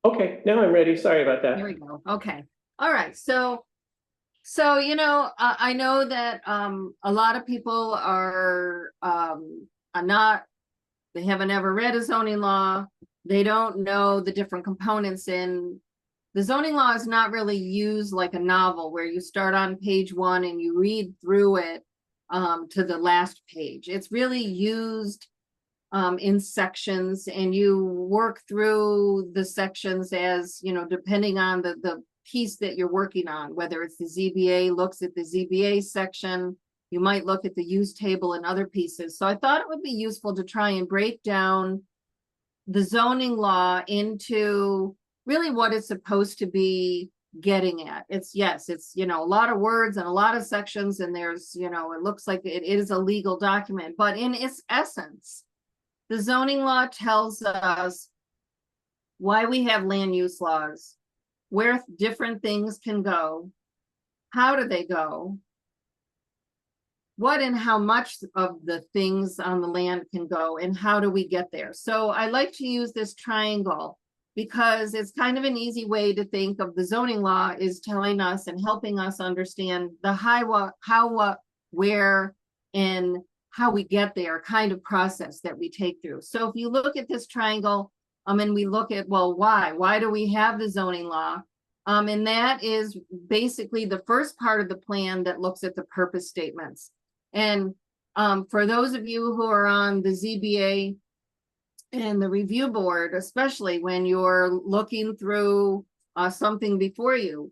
Okay, now I'm ready. Sorry about Here that. we go. Okay. All right. So I know that a lot of people are not, they haven't ever read a zoning law. They don't know the different components in the zoning law is not really used like a novel where you start on page 1 and you read through it to the last page. It's really used in sections, and you work through the sections as, depending on the piece that you're working on, whether it's the ZBA looks at the ZBA section, you might look at the use table and other pieces. So I thought it would be useful to try and break down the zoning law into really what it's supposed to be getting at. It's a lot of words and a lot of sections, and there's, it looks like it is a legal document, but in its essence, the zoning law tells us why we have land use laws, where different things can go, how do they go, what and how much of the things on the land can go, and how do we get there. So I like to use this triangle because it's kind of an easy way to think of the zoning law is telling us and helping us understand the how, what, where, and how we get there kind of process that we take through. So if you look at this triangle, and we look at, well, why do we have the zoning law? And that is basically the first part of the plan that looks at the purpose statements. And for those of you who are on the ZBA and the review board, especially when you're looking through something before you,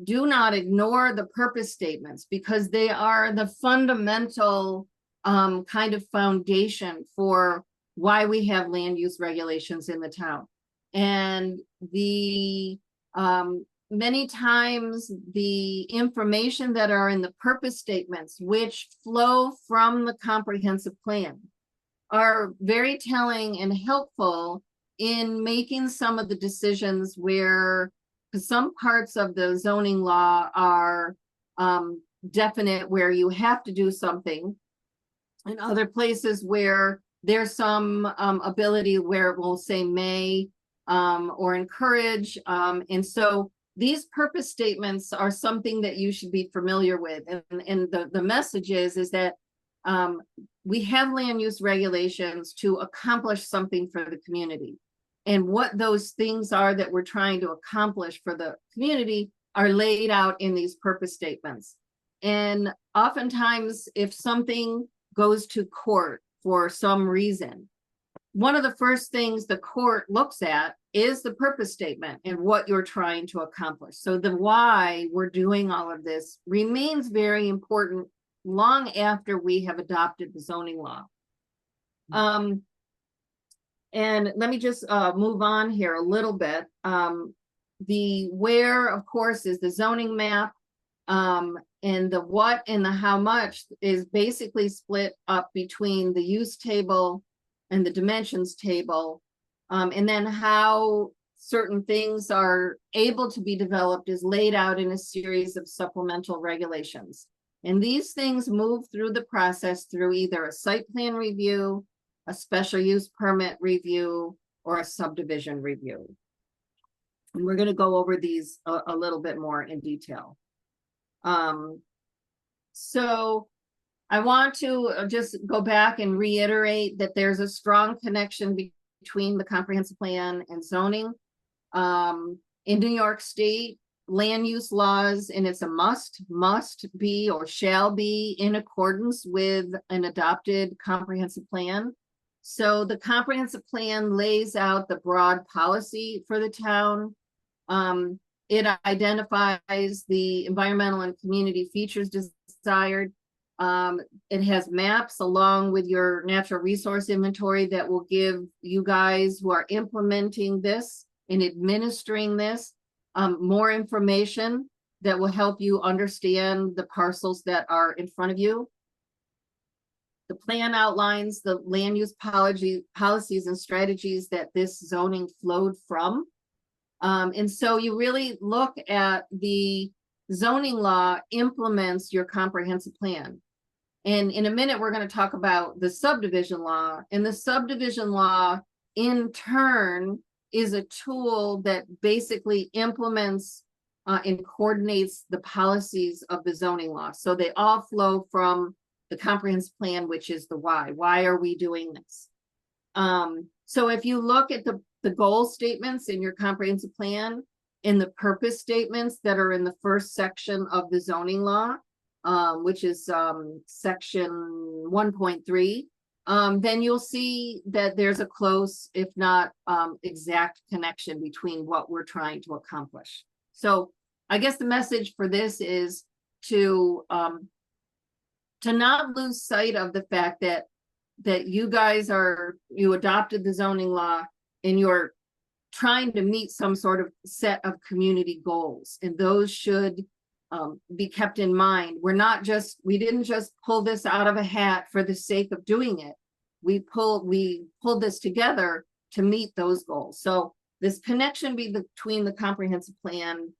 do not ignore the purpose statements because they are the fundamental kind of foundation for why we have land use regulations in the town. And the many times the information that are in the purpose statements, which flow from the comprehensive plan, are very telling and helpful in making some of the decisions where, because some parts of the zoning law are definite where you have to do something, and other places where there's some ability where it will say may or encourage. And so these purpose statements are something that you should be familiar with. And the message is that we have land use regulations to accomplish something for the community. And what those things are that we're trying to accomplish for the community are laid out in these purpose statements. And oftentimes, if something goes to court for some reason, one of the first things the court looks at is the purpose statement and what you're trying to accomplish. So the why we're doing all of this remains very important long after we have adopted the zoning law. And let me just move on here a little bit. The where, of course, is the zoning map. And the what and the how much is basically split up between the use table and the dimensions table. And then how certain things are able to be developed is laid out in a series of supplemental regulations. And these things move through the process through either a site plan review, a special use permit review, or a subdivision review. And we're going to go over these a little bit more in detail. So I want to just go back and reiterate that there's a strong connection between the comprehensive plan and zoning. In New York State, land use laws, and it's a must be or shall be in accordance with an adopted comprehensive plan. So the comprehensive plan lays out the broad policy for the town. It identifies the environmental and community features desired. It has maps along with your natural resource inventory that will give you guys who are implementing this and administering this more information that will help you understand the parcels that are in front of you. The plan outlines the land use policies and strategies that this zoning flowed from. And so you really look at the zoning law implements your comprehensive plan. And in a minute, we're going to talk about the subdivision law, and the subdivision law in turn is a tool that basically implements and coordinates the policies of the zoning law. So they all flow from the comprehensive plan, which is the why. Why are we doing this? So if you look at the goal statements in your comprehensive plan, in the purpose statements that are in the first section of the zoning law, which is section 1.3, then you'll see that there's a close, if not exact connection between what we're trying to accomplish. So I guess the message for this is to not lose sight of the fact that you guys you adopted the zoning law and you're trying to meet some sort of set of community goals, and those should be kept in mind. We didn't just pull this out of a hat for the sake of doing it. We pulled this together to meet those goals. So this connection between the comprehensive plan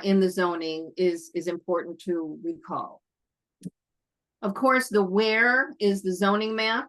in the zoning is important to recall. Of course, the where is the zoning map.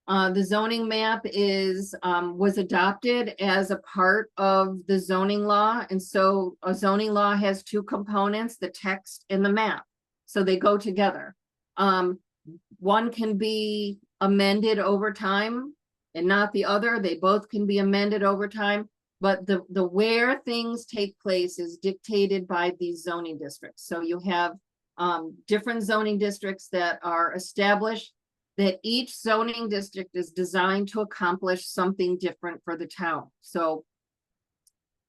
The zoning map was adopted as a part of the zoning law. And so a zoning law has two components, the text and the map. So they go together. One can be amended over time and not the other. They both can be amended over time. But the where things take place is dictated by these zoning districts. So you have different zoning districts that are established, that each zoning district is designed to accomplish something different for the town. So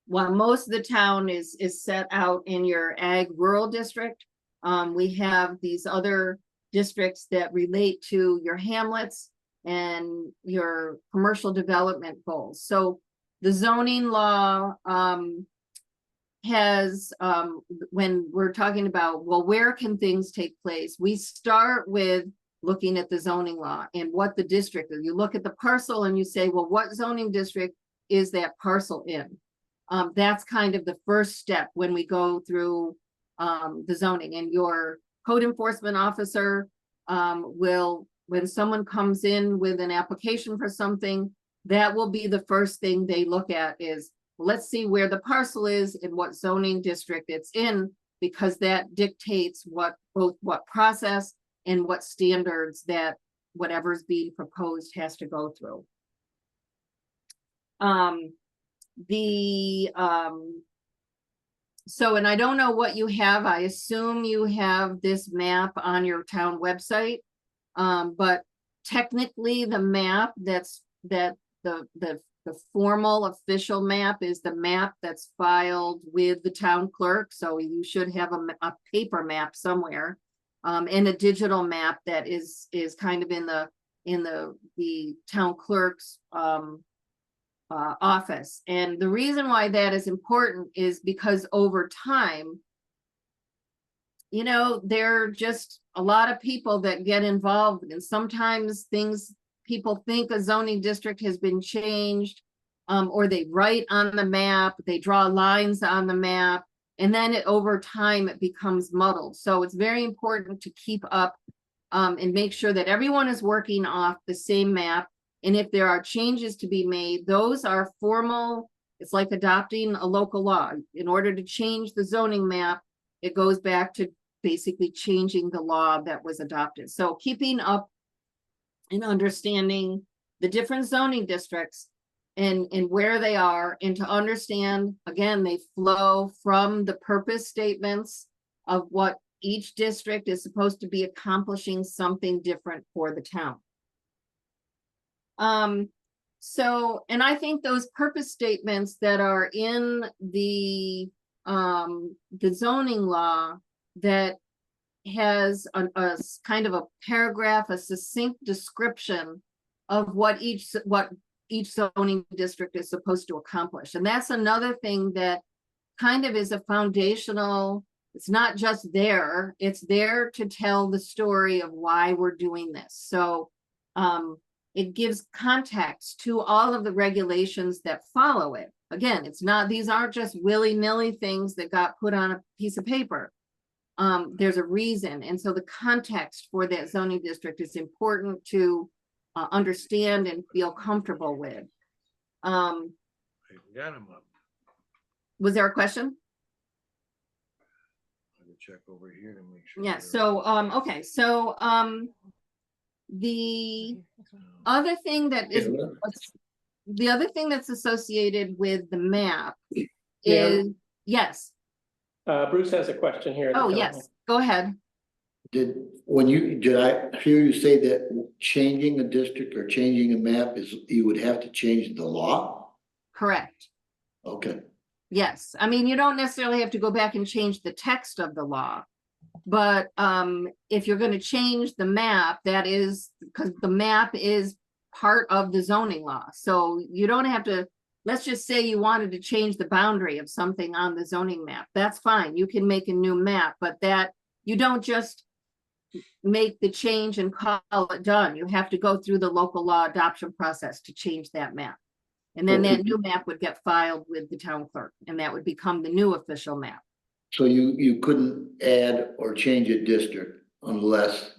while most of the town is set out in your ag rural district, we have these other districts that relate to your hamlets and your commercial development goals. So the zoning law has, when we're talking about, well, where can things take place? We start with looking at the zoning law and what the district is. You look at the parcel and you say, well, what zoning district is that parcel in? That's kind of the first step when we go through the zoning, and your code enforcement officer will, when someone comes in with an application for something, that will be the first thing they look at is, let's see where the parcel is and what zoning district it's in, because that dictates both what process and what standards that whatever's being proposed has to go through. So, and I don't know what you have. I assume you have this map on your town website. But technically the map the formal official map is the map that's filed with the town clerk. So you should have a paper map somewhere, and a digital map that is kind of in the town clerk's office. And the reason why that is important is because over time, you know, there are just a lot of people that get involved, and sometimes people think a zoning district has been changed, or they write on the map, they draw lines on the map, and then over time it becomes muddled. So it's very important to keep up and make sure that everyone is working off the same map. And if there are changes to be made, those are formal. It's like adopting a local law. In order to change the zoning map, it goes back to basically changing the law that was adopted. So keeping up and understanding the different zoning districts and where they are, and to understand, again, they flow from the purpose statements of what each district is supposed to be accomplishing something different for the town. So, and I think those purpose statements that are in the zoning law that has a kind of a paragraph, a succinct description of what each zoning district is supposed to accomplish. And that's another thing that kind of is a foundational, it's not just there, it's there to tell the story of why we're doing this. So it gives context to all of the regulations that follow it. Again, these aren't just willy-nilly things that got put on a piece of paper. There's a reason. And so the context for that zoning district is important to understand and feel comfortable with. got him up. Was there a question? Let me check over here to make sure. Yeah, they're- so, okay, so, the other thing that is, the other thing that's associated with the map Yeah. is, yes, Bruce has a question here. at the oh, top. yes, go ahead. Did I hear you say that changing a district or changing a map is, you would have to change the law? Correct. Okay, Yes, I mean, you don't necessarily have to go back and change the text of the law. But if you're gonna change the map, that is, because the map is part of the zoning law. So you don't have to, let's just say you wanted to change the boundary of something on the zoning map. That's fine, you can make a new map, but that, you don't just make the change and call it done. You have to go through the local law adoption process to change that map. And then that new map would get filed with the town clerk, and that would become the new official map. so you couldn't add or change a district unless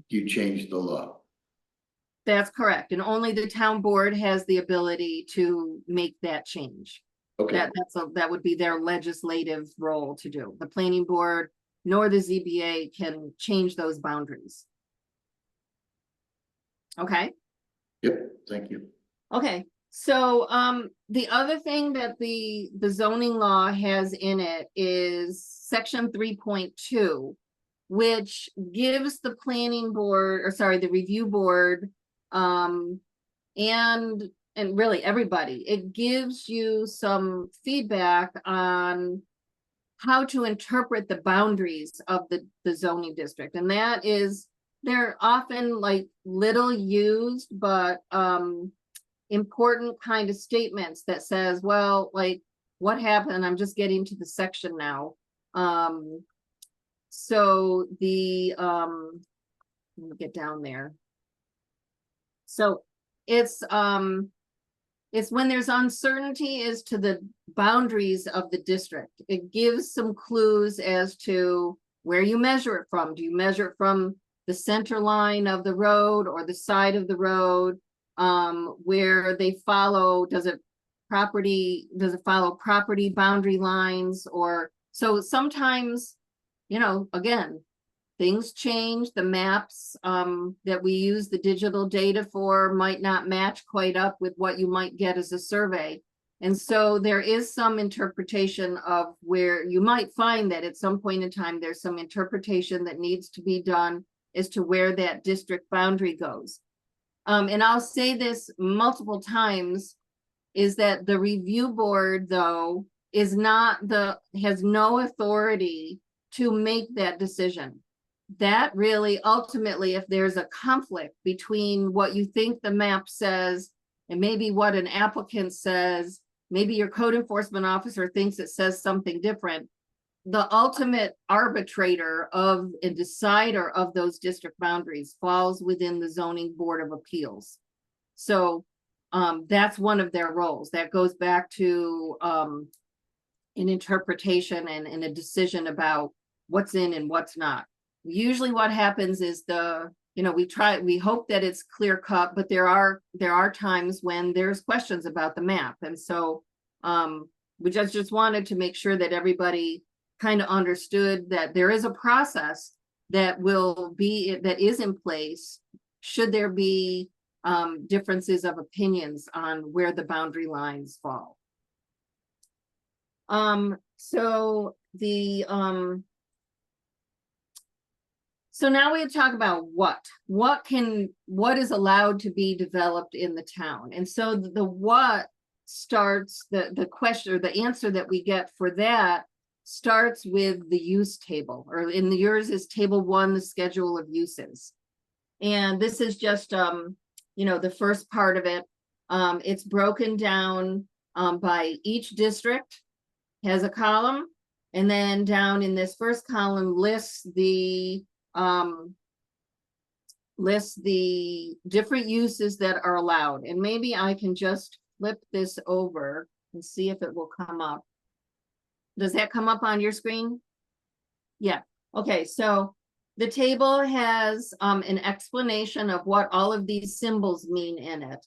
you changed the law? That's correct, and only the town board has the ability to make that change. Okay, That would be their legislative role to do. The planning board nor the ZBA can change those boundaries. Okay? yep, thank you. Okay, so the other thing that the zoning law has in it is section 3.2, which gives the planning board, or sorry, the review board, and really everybody, it gives you some feedback on how to interpret the boundaries of the zoning district. And that is, they're often like little used, but important kind of statements that says, well, like, what happened? I'm just getting to the section now. So the, let me get down there. So it's when there's uncertainty as to the boundaries of the district. It gives some clues as to where you measure it from. Do you measure it from the center line of the road or the side of the road? Where they follow, does it follow property boundary lines? Or so sometimes, you know, again, things change. The maps that we use the digital data for might not match quite up with what you might get as a survey. And so there is some interpretation of where you might find that at some point in time, there's some interpretation that needs to be done as to where that district boundary goes. And I'll say this multiple times, is that the review board, though, has no authority to make that decision. That really, ultimately, if there's a conflict between what you think the map says and maybe what an applicant says, maybe your code enforcement officer thinks it says something different, the ultimate arbitrator of and decider of those district boundaries falls within the zoning board of appeals. So that's one of their roles. That goes back to an interpretation and a decision about what's in and what's not. Usually what happens is we hope that it's clear cut, but there are times when there's questions about the map. And so we just wanted to make sure that everybody kind of understood that there is a process that is in place should there be differences of opinions on where the boundary lines fall. So now we talk about what is allowed to be developed in the town. And so the what starts, the question or the answer that we get for that starts with the use table, or in yours is table 1, the schedule of uses. And this is just, the first part of it. It's broken down by each district, has a column, and then down in this first column lists the different uses that are allowed. And maybe I can just flip this over and see if it will come up. Does that come up on your screen? Yeah. Okay, so the table has an explanation of what all of these symbols mean in it.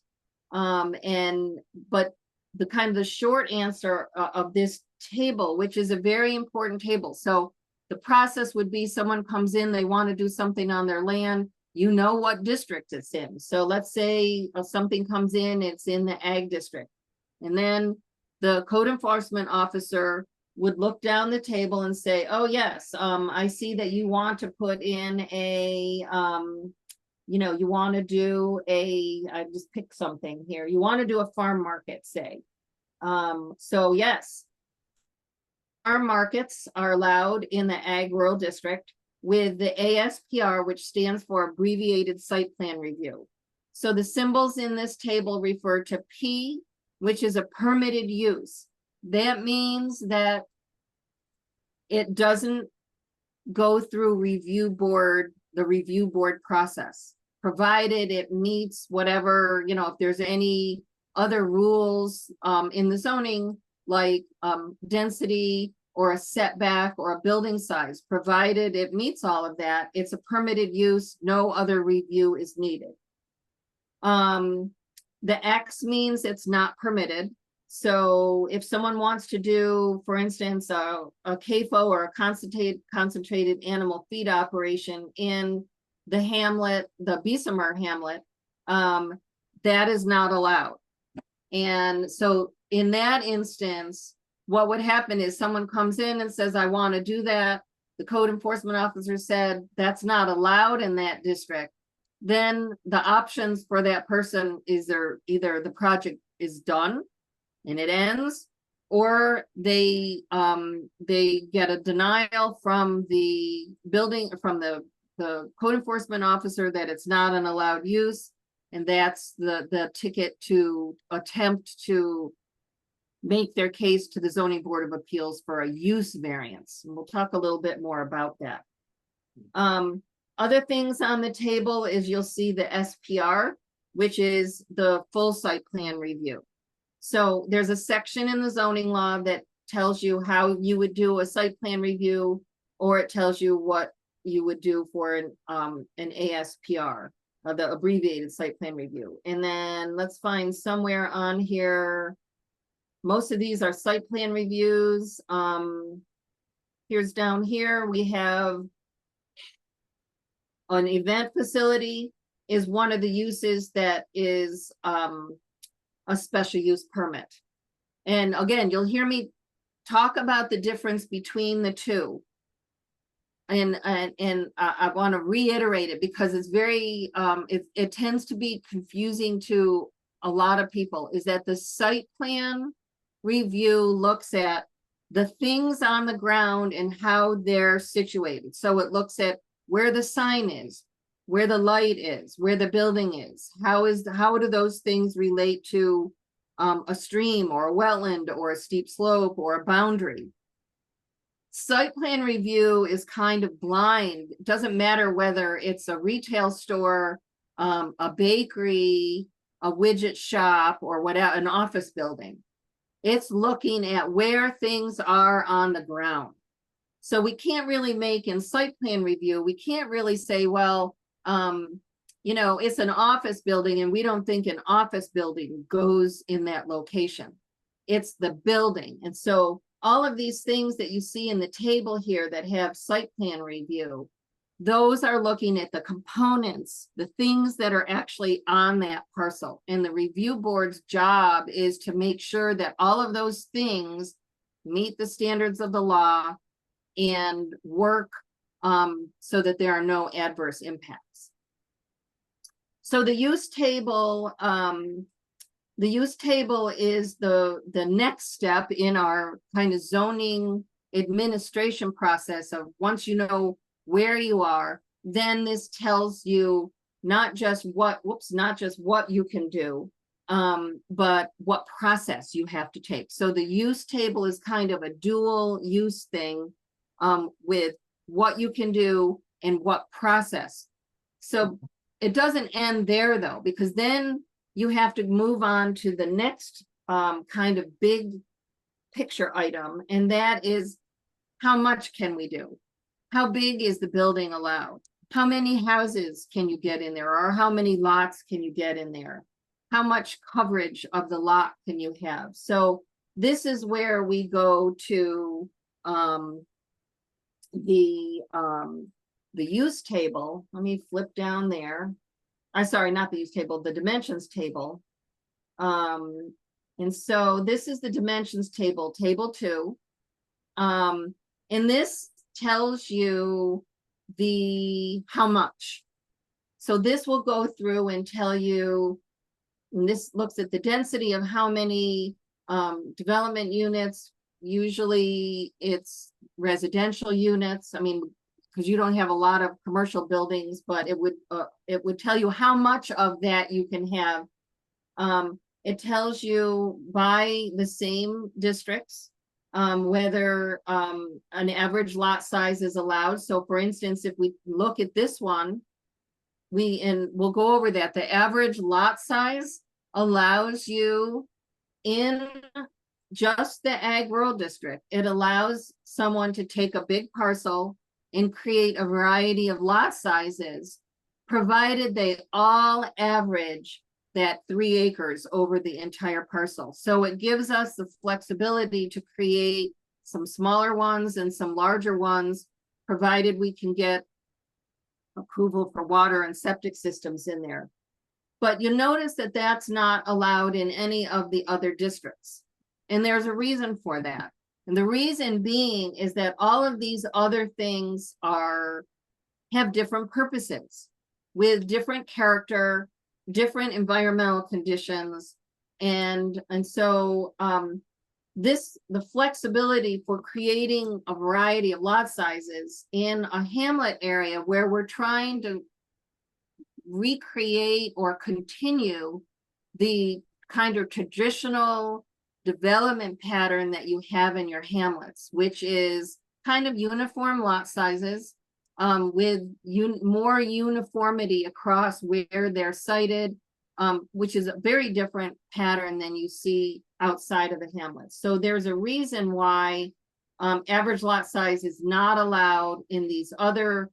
But the kind of the short answer of this table, which is a very important table. So the process would be someone comes in, they want to do something on their land, you know what district it's in. So let's say something comes in, it's in the ag district. And then the code enforcement officer would look down the table and say, oh yes, I see that you want to put in a, you know, you want to do I just pick something here. You want to do a farm market, say. So yes, farm markets are allowed in the ag rural district with the ASPR, which stands for abbreviated site plan review. So the symbols in this table refer to P, which is a permitted use. That means that it doesn't go through the review board process, provided it meets whatever, you know, if there's any other rules in the zoning, like density or a setback or a building size, provided it meets all of that, it's a permitted use, no other review is needed. The X means it's not permitted. So if someone wants to do, for instance, a CAFO or a concentrated animal feed operation in the hamlet, the Bessemer hamlet, that is not allowed. And so in that instance, what would happen is someone comes in and says, I want to do that. The code enforcement officer said that's not allowed in that district. Then the options for that person is either the project is done and it ends, or they get a denial from the building, from the code enforcement officer that it's not an allowed use. And that's the ticket to attempt to make their case to the zoning board of appeals for a use variance. And we'll talk a little bit more about that. Other things on the table is you'll see the SPR, which is the full site plan review. So there's a section in the zoning law that tells you how you would do a site plan review, or it tells you what you would do for an ASPR, the abbreviated site plan review. And then let's find somewhere on here. Most of these are site plan reviews. Here's down here, we have an event facility is one of the uses that is a special use permit. And again, you'll hear me talk about the difference between the two. And I want to reiterate it because it's very, it tends to be confusing to a lot of people, is that the site plan review looks at the things on the ground and how they're situated. So it looks at where the sign is, where the light is, where the building is, how do those things relate to a stream or a wetland or a steep slope or a boundary. Site plan review is kind of blind. It doesn't matter whether it's a retail store, a bakery, a widget shop, or whatever, an office building. It's looking at where things are on the ground. So we can't really make in site plan review, we can't really say, well, you know, it's an office building and we don't think an office building goes in that location. It's the building. And so all of these things that you see in the table here that have site plan review, those are looking at the components, the things that are actually on that parcel. And the review board's job is to make sure that all of those things meet the standards of the law and work so that there are no adverse impacts. So the use table is the next step in our kind of zoning administration process of once you know where you are, then this tells you not just what you can do, but what process you have to take. So the use table is kind of a dual use thing with what you can do and what process. So it doesn't end there though, because then you have to move on to the next kind of big picture item, and that is how much can we do? How big is the building allowed? How many houses can you get in there, or how many lots can you get in there? how much coverage of the lot can you have? So this is where we go to the use table. Let me flip down there. I'm sorry, not the use table, the dimensions table. And so this is the dimensions table, table 2. And this tells you how much. So this will go through and tell you, and this looks at the density of how many development units. Usually it's residential units. I mean, because you don't have a lot of commercial buildings, but it would tell you how much of that you can have. It tells you by the same districts whether an average lot size is allowed. So for instance, if we look at this one, we'll go over that. The average lot size allows you in just the ag rural district. It allows someone to take a big parcel and create a variety of lot sizes, provided they all average that 3 acres over the entire parcel. So it gives us the flexibility to create some smaller ones and some larger ones, provided we can get approval for water and septic systems in there. But you notice that that's not allowed in any of the other districts. And there's a reason for that. And the reason being is that all of these other things have different purposes with different character, different environmental conditions. And so the flexibility for creating a variety of lot sizes in a hamlet area where we're trying to recreate or continue the kind of traditional development pattern that you have in your hamlets, which is kind of uniform lot sizes with more uniformity across where they're sited, which is a very different pattern than you see outside of the hamlets. So there's a reason why average lot size is not allowed in these other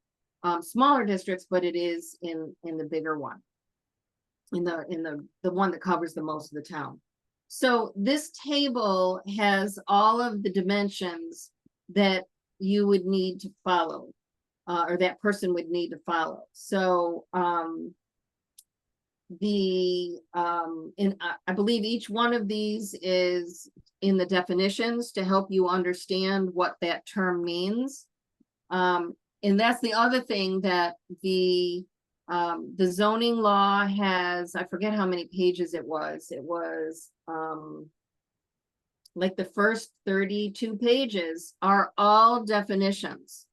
smaller districts, but it is in the bigger one, in the one that covers the most of the town. So this table has all of the dimensions that you would need to follow, or that person would need to follow. So I believe each one of these is in the definitions to help you understand what that term means. And that's the other thing that the zoning law has. I forget how many pages it was. It was like the first 32 pages are all definitions.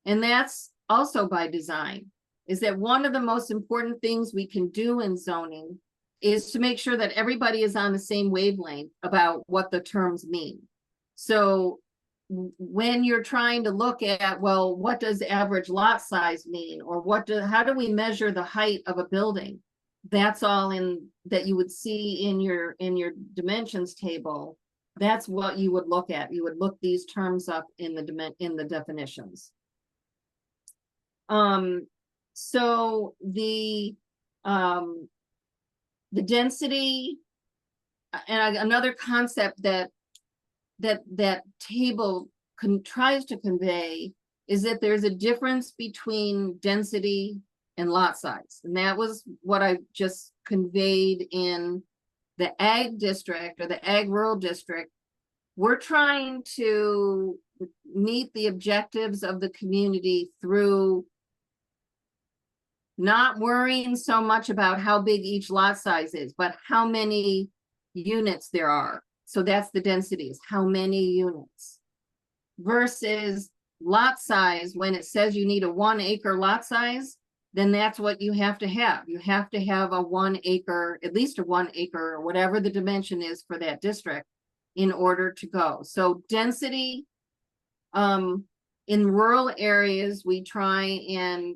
And that's also by design, is that one of the most important things we can do in zoning is to make sure that everybody is on the same wavelength about what the terms mean. So when you're trying to look at, well, what does average lot size mean? Or how do we measure the height of a building? That's all that you would see in your dimensions table. That's what you would look at. You would look these terms up in the definitions. So the density, and another concept that table tries to convey is that there's a difference between density and lot size. And that was what I just conveyed in the ag district or the ag rural district. We're trying to meet the objectives of the community through not worrying so much about how big each lot size is, but how many units there are. So that's the densities, how many units versus lot size. When it says you need a 1 acre lot size, then that's what you have to have. You have to have a 1 acre, at least a 1 acre, or whatever the dimension is for that district in order to go. So density, in rural areas, we try and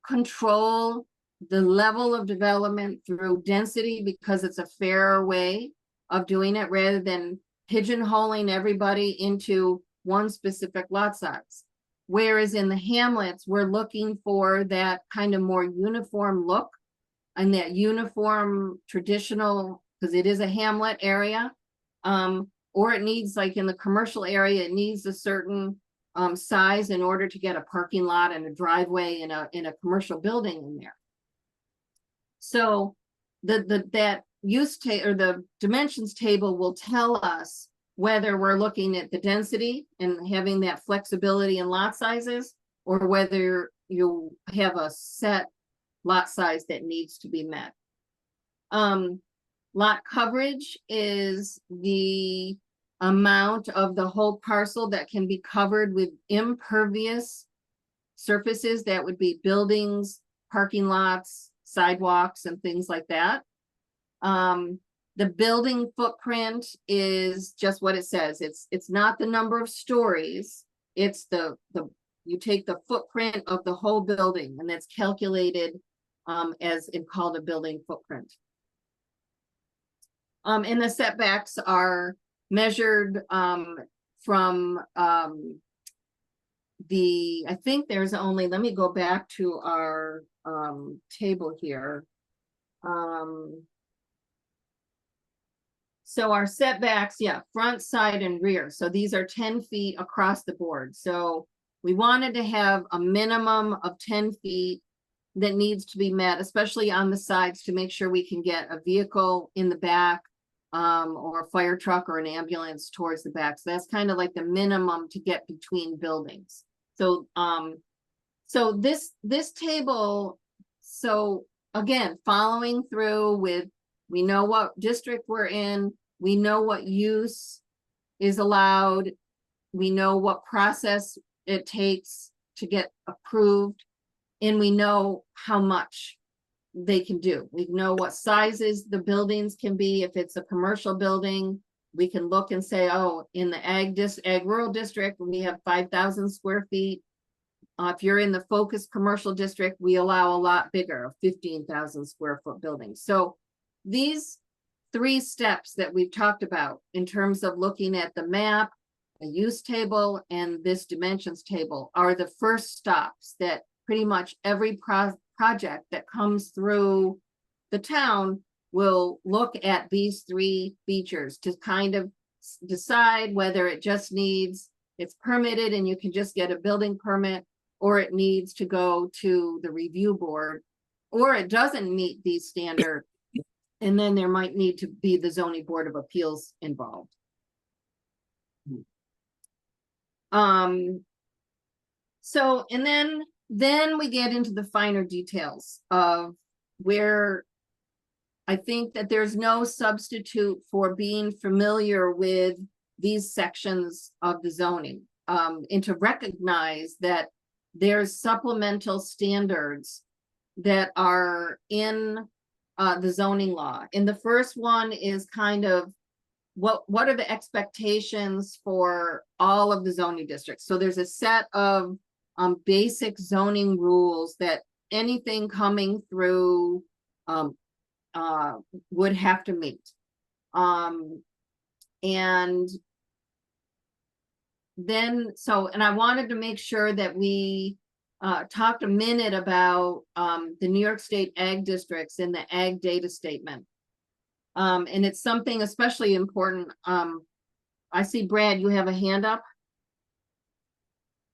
control the level of development through density because it's a fairer way of doing it rather than pigeonholing everybody into one specific lot size. Whereas in the hamlets, we're looking for that kind of more uniform look in that uniform traditional, because it is a hamlet area. Or it needs, like in the commercial area, it needs a certain size in order to get a parking lot and a driveway in a commercial building in there. So that use or the dimensions table will tell us whether we're looking at the density and having that flexibility in lot sizes, or whether you have a set lot size that needs to be met. Lot coverage is the amount of the whole parcel that can be covered with impervious surfaces. That would be buildings, parking lots, sidewalks, and things like that. The building footprint is just what it says. It's not the number of stories. It's you take the footprint of the whole building, and that's calculated as called a building footprint. And the setbacks are measured from I think there's only, let me go back to our table here. So our setbacks, yeah, front, side, and rear. So these are 10 feet across the board. So we wanted to have a minimum of 10 feet that needs to be met, especially on the sides, to make sure we can get a vehicle in the back, or a fire truck or an ambulance towards the back. So that's kind of like the minimum to get between buildings. So, so this table, so again, following through with, we know what district we're in, we know what use is allowed, we know what process it takes to get approved, and we know how much they can do. We know what sizes the buildings can be. If it's a commercial building, we can look and say, oh, in the ag rural district, we have 5,000 square feet. If you're in the focus commercial district, we allow a lot bigger, 15,000 square foot buildings. So these 3 steps that we've talked about in terms of looking at the map, a use table, and this dimensions table are the first stops that pretty much every project that comes through the town will look at these 3 features to kind of decide whether it just needs, it's permitted and you can just get a building permit, or it needs to go to the review board, or it doesn't meet these standards, and then there might need to be the zoning board of appeals involved. So, and then we get into the finer details of where I think that there's no substitute for being familiar with these sections of the zoning, and to recognize that there's supplemental standards that are in the zoning law. And the first one is kind of what are the expectations for all of the zoning districts? So there's a set of basic zoning rules that anything coming through would have to meet. And then, and I wanted to make sure that we talked a minute about the New York State ag districts in the ag data statement. And it's something especially important. I see Brad, you have a hand up.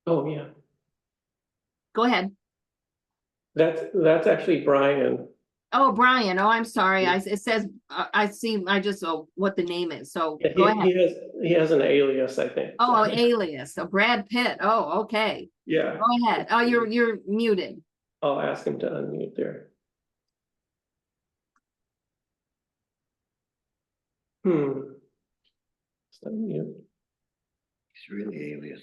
Oh, yeah. Go ahead. That's actually Brian. Oh, Brian. Oh, I'm sorry. It says, I see, I just, what the name is. So Yeah, go ahead. He has an alias, I think. Oh, alias. So Brad Pitt. Oh, okay. Yeah. Go ahead. Oh, you're muted. I'll ask him to unmute there. Is that mute? He's really alias.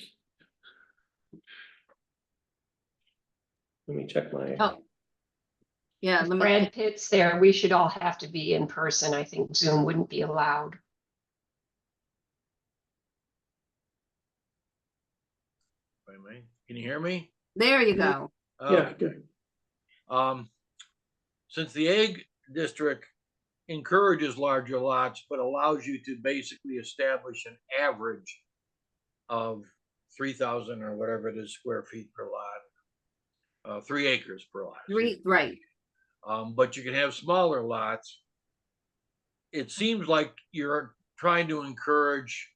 Let me check my. Oh. Yeah, If let me. Brad Pitt's there, we should all have to be in person. I think Zoom wouldn't be allowed. Can you hear me? There you go. Yeah, good. Since the ag district encourages larger lots, but allows you to basically establish an average of 3,000 or whatever it is square feet per lot, 3 acres per lot. Right. But you can have smaller lots. It seems like you're trying to encourage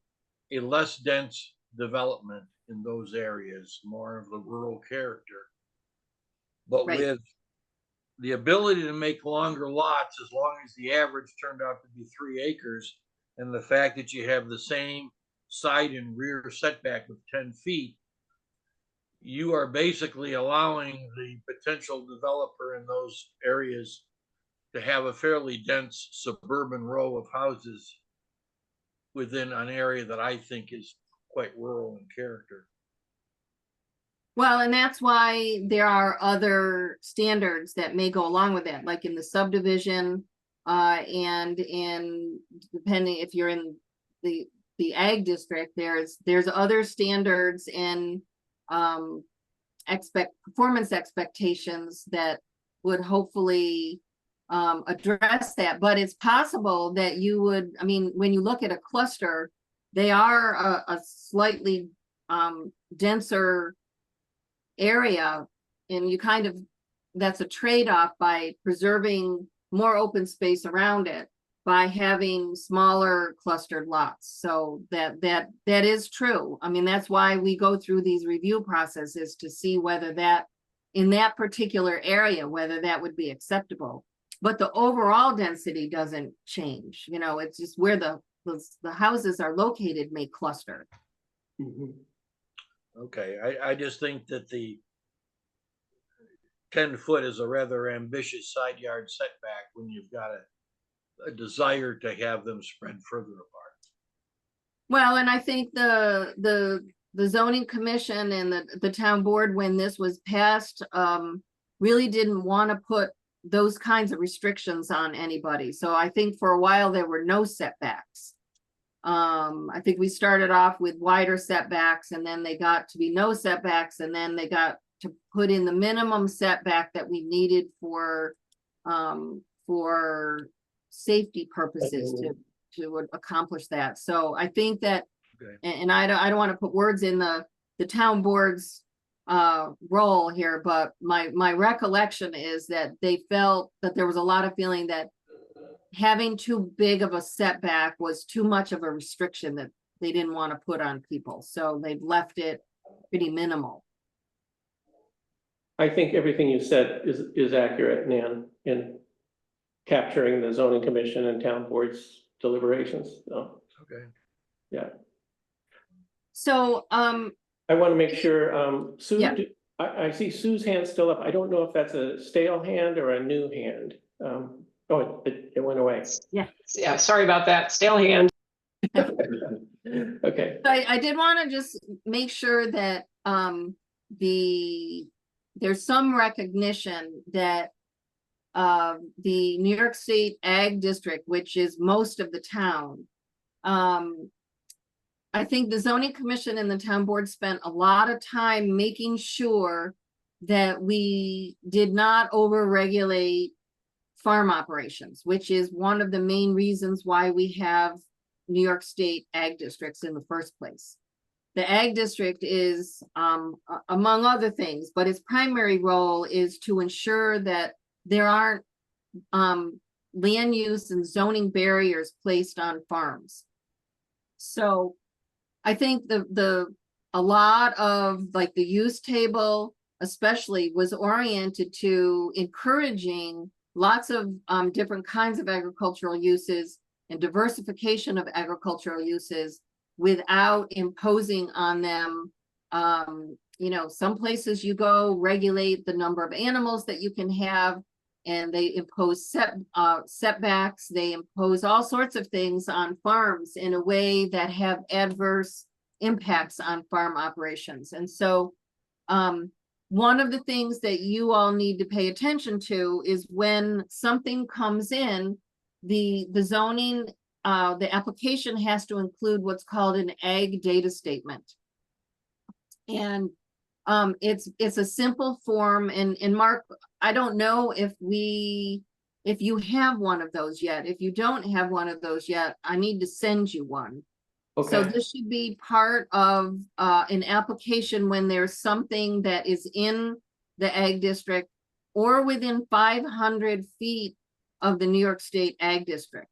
a less dense development in those areas, more of the rural character. But Right. with the ability to make longer lots, as long as the average turned out to be 3 acres, and the fact that you have the same side and rear setback of 10 feet, you are basically allowing the potential developer in those areas to have a fairly dense suburban row of houses within an area that I think is quite rural in character. Well, and that's why there are other standards that may go along with that, like in the subdivision, and in, depending if you're in the ag district, there's other standards and, performance expectations that would hopefully, address that, but it's possible that you would, I mean, when you look at a cluster, they are a slightly, denser area, and you kind of, that's a trade-off by preserving more open space around it by having smaller clustered lots. So that is true. I mean, that's why we go through these review processes to see whether that, in that particular area, whether that would be acceptable. But the overall density doesn't change, you know, it's just where the houses are located may cluster. Mhm. Okay, I just think that the 10 foot is a rather ambitious side yard setback when you've got a desire to have them spread further apart. Well, and I think the zoning commission and the town board, when this was passed, really didn't want to put those kinds of restrictions on anybody. So I think for a while there were no setbacks. I think we started off with wider setbacks, and then they got to be no setbacks, and then they got to put in the minimum setback that we needed for safety purposes to accomplish that. So I think that, Okay. and I don't want to put words in the town board's role here, but my recollection is that they felt that there was a lot of feeling that having too big of a setback was too much of a restriction that they didn't want to put on people. So they've left it pretty minimal. I think everything you said is accurate, Nan, in capturing the zoning commission and town board's deliberations, so, Okay. yeah. So, I want to make sure, Sue, Yeah. I see Sue's hand still up. I don't know if that's a stale hand or a new hand. Oh, it went away. Yeah, sorry about that. Stale hand. Okay, I did want to just make sure that, there's some recognition that the New York State Ag District, which is most of the town, I think the zoning commission and the town board spent a lot of time making sure that we did not over-regulate farm operations, which is one of the main reasons why we have New York State ag districts in the first place. The ag district is, among other things, but its primary role is to ensure that there aren't land use and zoning barriers placed on farms. So I think a lot of like the use table especially was oriented to encouraging lots of different kinds of agricultural uses and diversification of agricultural uses without imposing on them. You know, some places you go regulate the number of animals that you can have, and they impose setbacks. They impose all sorts of things on farms in a way that have adverse impacts on farm operations. And so one of the things that you all need to pay attention to is when something comes in, the zoning, the application has to include what's called an ag data statement. And it's a simple form, and Mark, I don't know if you have one of those yet. If you don't have one of those yet, I need to send you one. So okay, this should be part of an application when there's something that is in the ag district or within 500 feet of the New York State Ag District.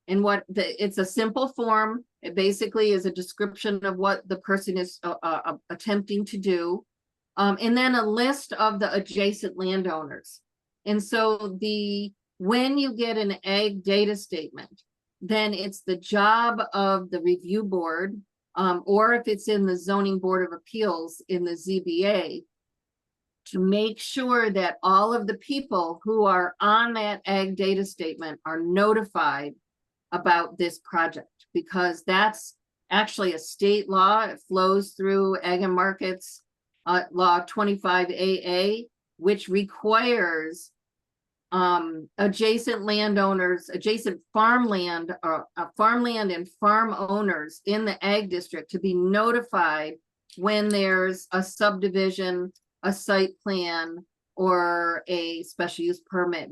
And it's a simple form. It basically is a description of what the person is attempting to do. And then a list of the adjacent landowners. And so when you get an ag data statement, then it's the job of the review board, or if it's in the Zoning Board of Appeals in the ZBA, to make sure that all of the people who are on that ag data statement are notified about this project, because that's actually a state law. It flows through Ag and Markets Law 25AA, which requires adjacent landowners, adjacent farmland, farmland and farm owners in the ag district to be notified when there's a subdivision, a site plan, or a special use permit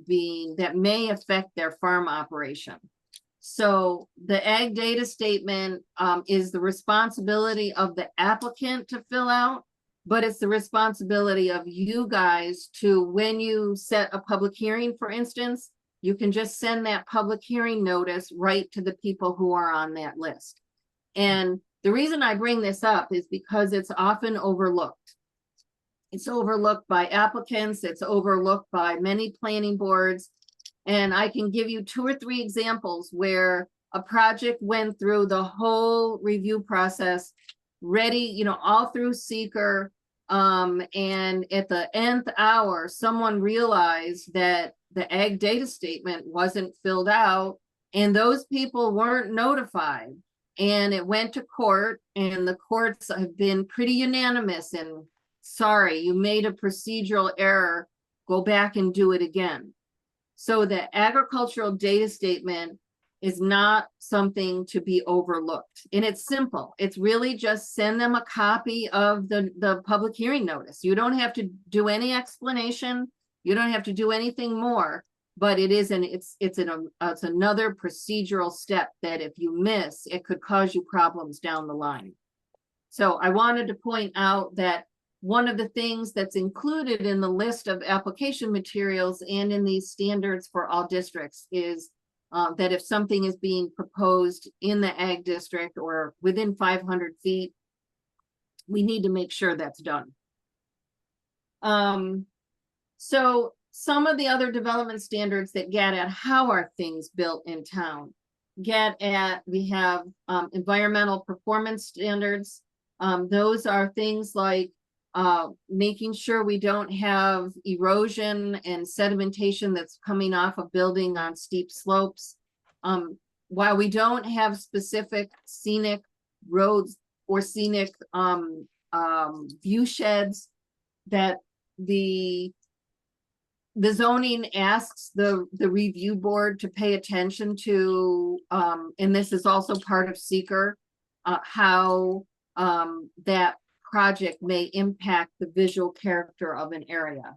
that may affect their farm operation. So the ag data statement is the responsibility of the applicant to fill out, but it's the responsibility of you guys to, when you set a public hearing, for instance, you can just send that public hearing notice right to the people who are on that list. And the reason I bring this up is because it's often overlooked. It's overlooked by applicants, it's overlooked by many planning boards. And I can give you 2 or 3 examples where a project went through the whole review process, ready, all through seeker. And at the nth hour, someone realized that the ag data statement wasn't filled out and those people weren't notified. And it went to court, and the courts have been pretty unanimous in, sorry, you made a procedural error, go back and do it again. So the agricultural data statement is not something to be overlooked. And it's simple. It's really just send them a copy of the public hearing notice. You don't have to do any explanation. You don't have to do anything more, but it's another procedural step that if you miss, it could cause you problems down the line. So I wanted to point out that one of the things that's included in the list of application materials and in these standards for all districts is that if something is being proposed in the ag district or within 500 feet, we need to make sure that's done. So some of the other development standards that get at how are things built in town, we have environmental performance standards. Those are things like making sure we don't have erosion and sedimentation that's coming off a building on steep slopes. While we don't have specific scenic roads or scenic view sheds, that the zoning asks the review board to pay attention to, and this is also part of seeker, how that project may impact the visual character of an area.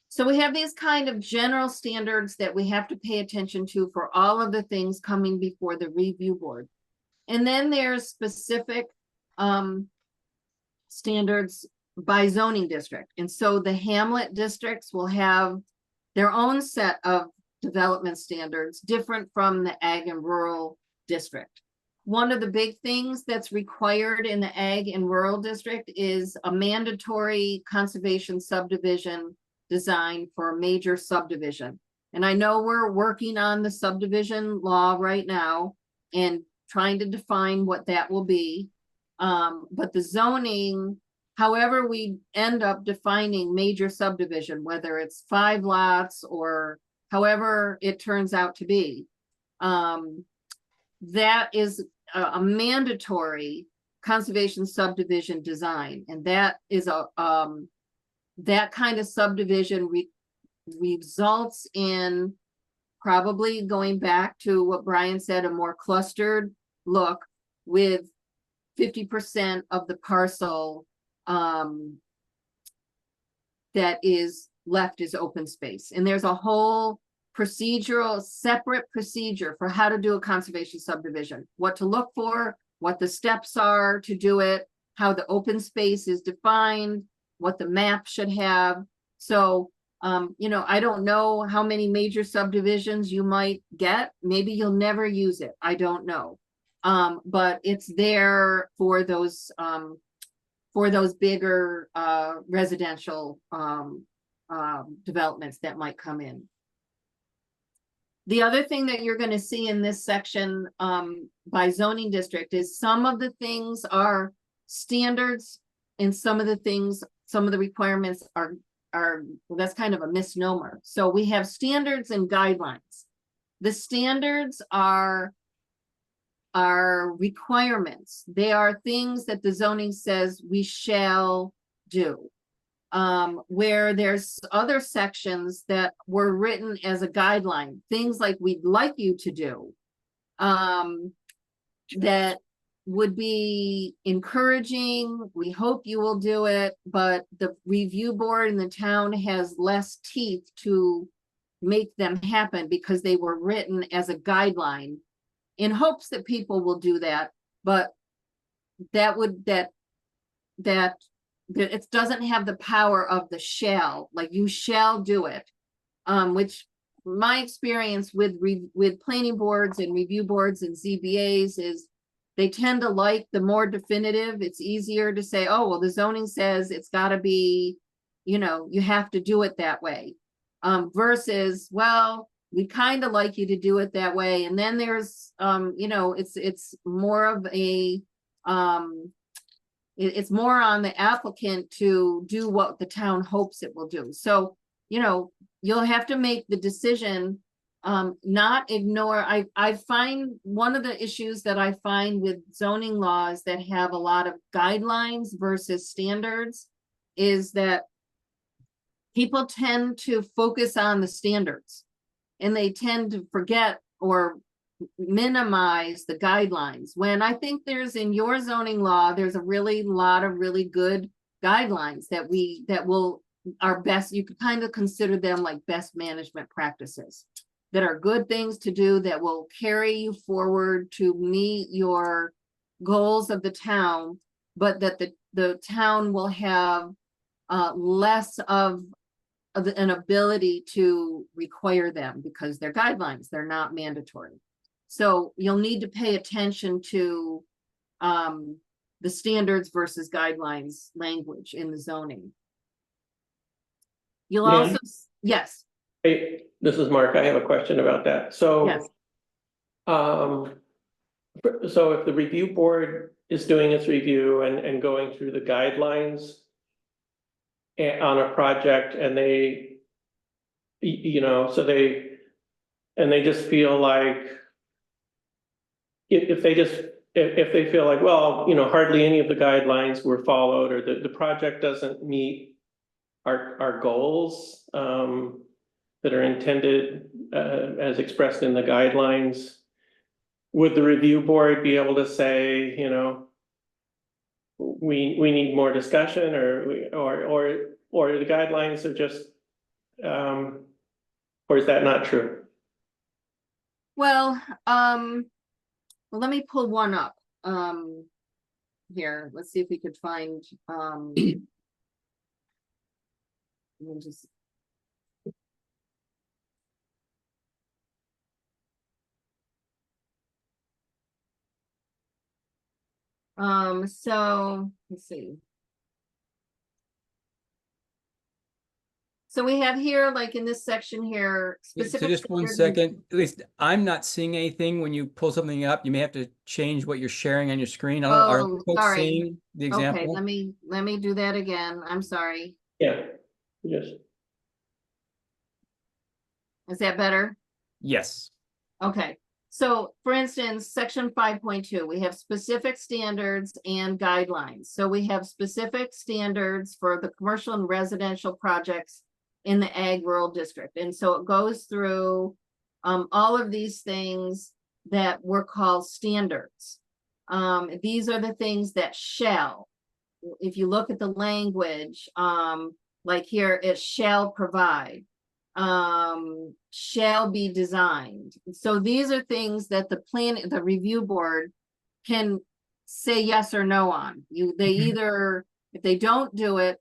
So we have these kind of general standards that we have to pay attention to for all of the things coming before the review board. And then there's specific standards by zoning district. And so the hamlet districts will have their own set of development standards different from the ag and rural district. One of the big things that's required in the ag and rural district is a mandatory conservation subdivision design for a major subdivision. And I know we're working on the subdivision law right now and trying to define what that will be. But the zoning, however we end up defining major subdivision, whether it's 5 lots or however it turns out to be, that is a mandatory conservation subdivision design. And that is that kind of subdivision results in, probably going back to what Brian said, a more clustered look with 50% of the parcel that is left is open space. And there's a whole separate procedure for how to do a conservation subdivision, what to look for, what the steps are to do it, how the open space is defined, what the map should have. So You know, I don't know how many major subdivisions you might get. Maybe you'll never use it. I don't know. But it's there for those bigger, residential, developments that might come in. The other thing that you're gonna see in this section, by zoning district is some of the things are standards and some of the requirements are, well, that's kind of a misnomer. So we have standards and guidelines. The standards are requirements. They are things that the zoning says we shall do. Where there's other sections that were written as a guideline, things like we'd like you to do. That would be encouraging, we hope you will do it, but the review board in the town has less teeth to make them happen because they were written as a guideline in hopes that people will do that, but it doesn't have the power of the shall, like you shall do it. Which my experience with planning boards and review boards and ZBAs is they tend to like the more definitive. It's easier to say, oh, well, the zoning says it's gotta be, you know, you have to do it that way. Versus, well, we kind of like you to do it that way. And then there's, you know, it's more of a, it's more on the applicant to do what the town hopes it will do. So, you know, you'll have to make the decision, not ignore. I find one of the issues that I find with zoning laws that have a lot of guidelines versus standards is that people tend to focus on the standards and they tend to forget or minimize the guidelines, when I think there's in your zoning law, there's a lot of really good guidelines that are best. You could kind of consider them like best management practices that are good things to do that will carry you forward to meet your goals of the town, but that the town will have less of an ability to require them because they're guidelines, they're not mandatory. So you'll need to pay attention to the standards versus guidelines language in the zoning. You'll also, yes. Hey, this is Mark. I have a question about that. So, Yes. So if the review board is doing its review and going through the guidelines on a project, and they, you know, so they just feel like if they feel like, well, you know, hardly any of the guidelines were followed, or the project doesn't meet our goals that are intended as expressed in the guidelines, would the review board be able to say, you know, we need more discussion, or the guidelines are just, or is that not true? Well, let me pull one up. Here, let's see if we could find, we'll just. So let's see. So we have here, like in this section here, So specific. just one standards and- second, at least I'm not seeing anything when you pull something up. You may have to change what you're sharing on your screen. I don't, are Oh, folks sorry. seeing the Okay, example? let me do that again. I'm sorry. Yeah, yes. Is that better? Yes. Okay, so for instance, section 5.2, we have specific standards and guidelines. So we have specific standards for the commercial and residential projects in the ag rural district. And so it goes through all of these things that were called standards. These are the things that shall, if you look at the language, like here, it shall provide, shall be designed. So these are things that the review board can say yes or no on. They either, if they don't do it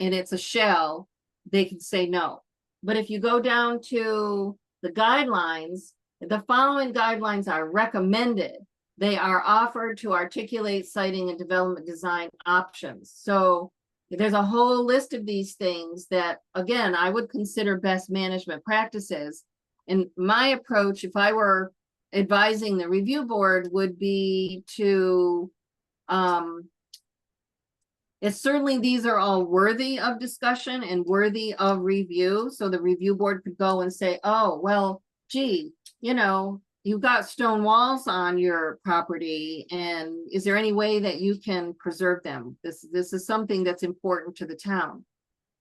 and it's a shall, they can say no. But if you go down to the guidelines, the following guidelines are recommended. They are offered to articulate siting and development design options. So there's a whole list of these things that, again, I would consider best management practices. And my approach, if I were advising the review board, would be to, certainly these are all worthy of discussion and worthy of review. So the review board could go and say, oh, well, gee, you know, you've got stone walls on your property, and is there any way that you can preserve them? This is something that's important to the town.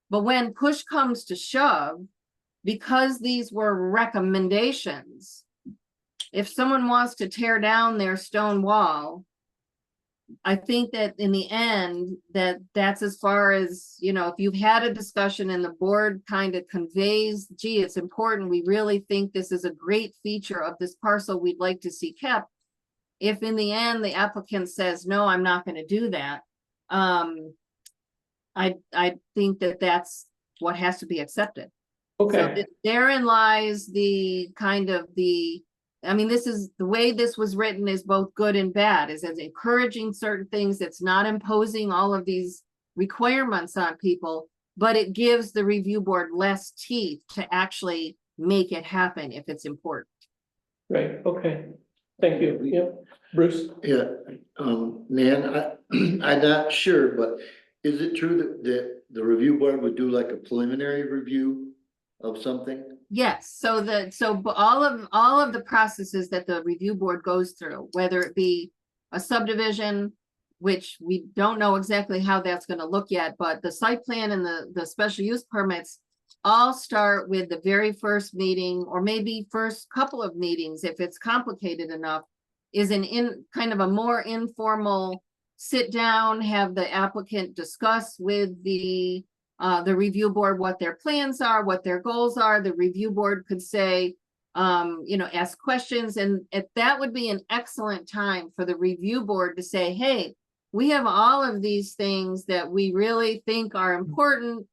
But when push comes to shove, because these were recommendations, if someone wants to tear down their stone wall, I think that in the end, that's as far as, you know, if you've had a discussion and the board kind of conveys, gee, it's important, we really think this is a great feature of this parcel we'd like to see kept. If in the end, the applicant says, no, I'm not going to do that, I think that that's what has to be accepted. Okay, So therein lies the kind of I mean, this is the way this was written is both good and bad, is as encouraging certain things. It's not imposing all of these requirements on people, but it gives the review board less teeth to actually make it happen if it's important. right, okay. Thank you. Yep. Bruce? Yeah, Nan, I'm not sure, but is it true that the review board would do like a preliminary review of something? Yes, so all of the processes that the review board goes through, whether it be a subdivision, which we don't know exactly how that's going to look yet, but the site plan and the special use permits all start with the very first meeting, or maybe first couple of meetings if it's complicated enough, is kind of a more informal sit down, have the applicant discuss with the review board what their plans are, what their goals are. The review board could say, you know, ask questions, and that would be an excellent time for the review board to say, hey, we have all of these things that we really think are important.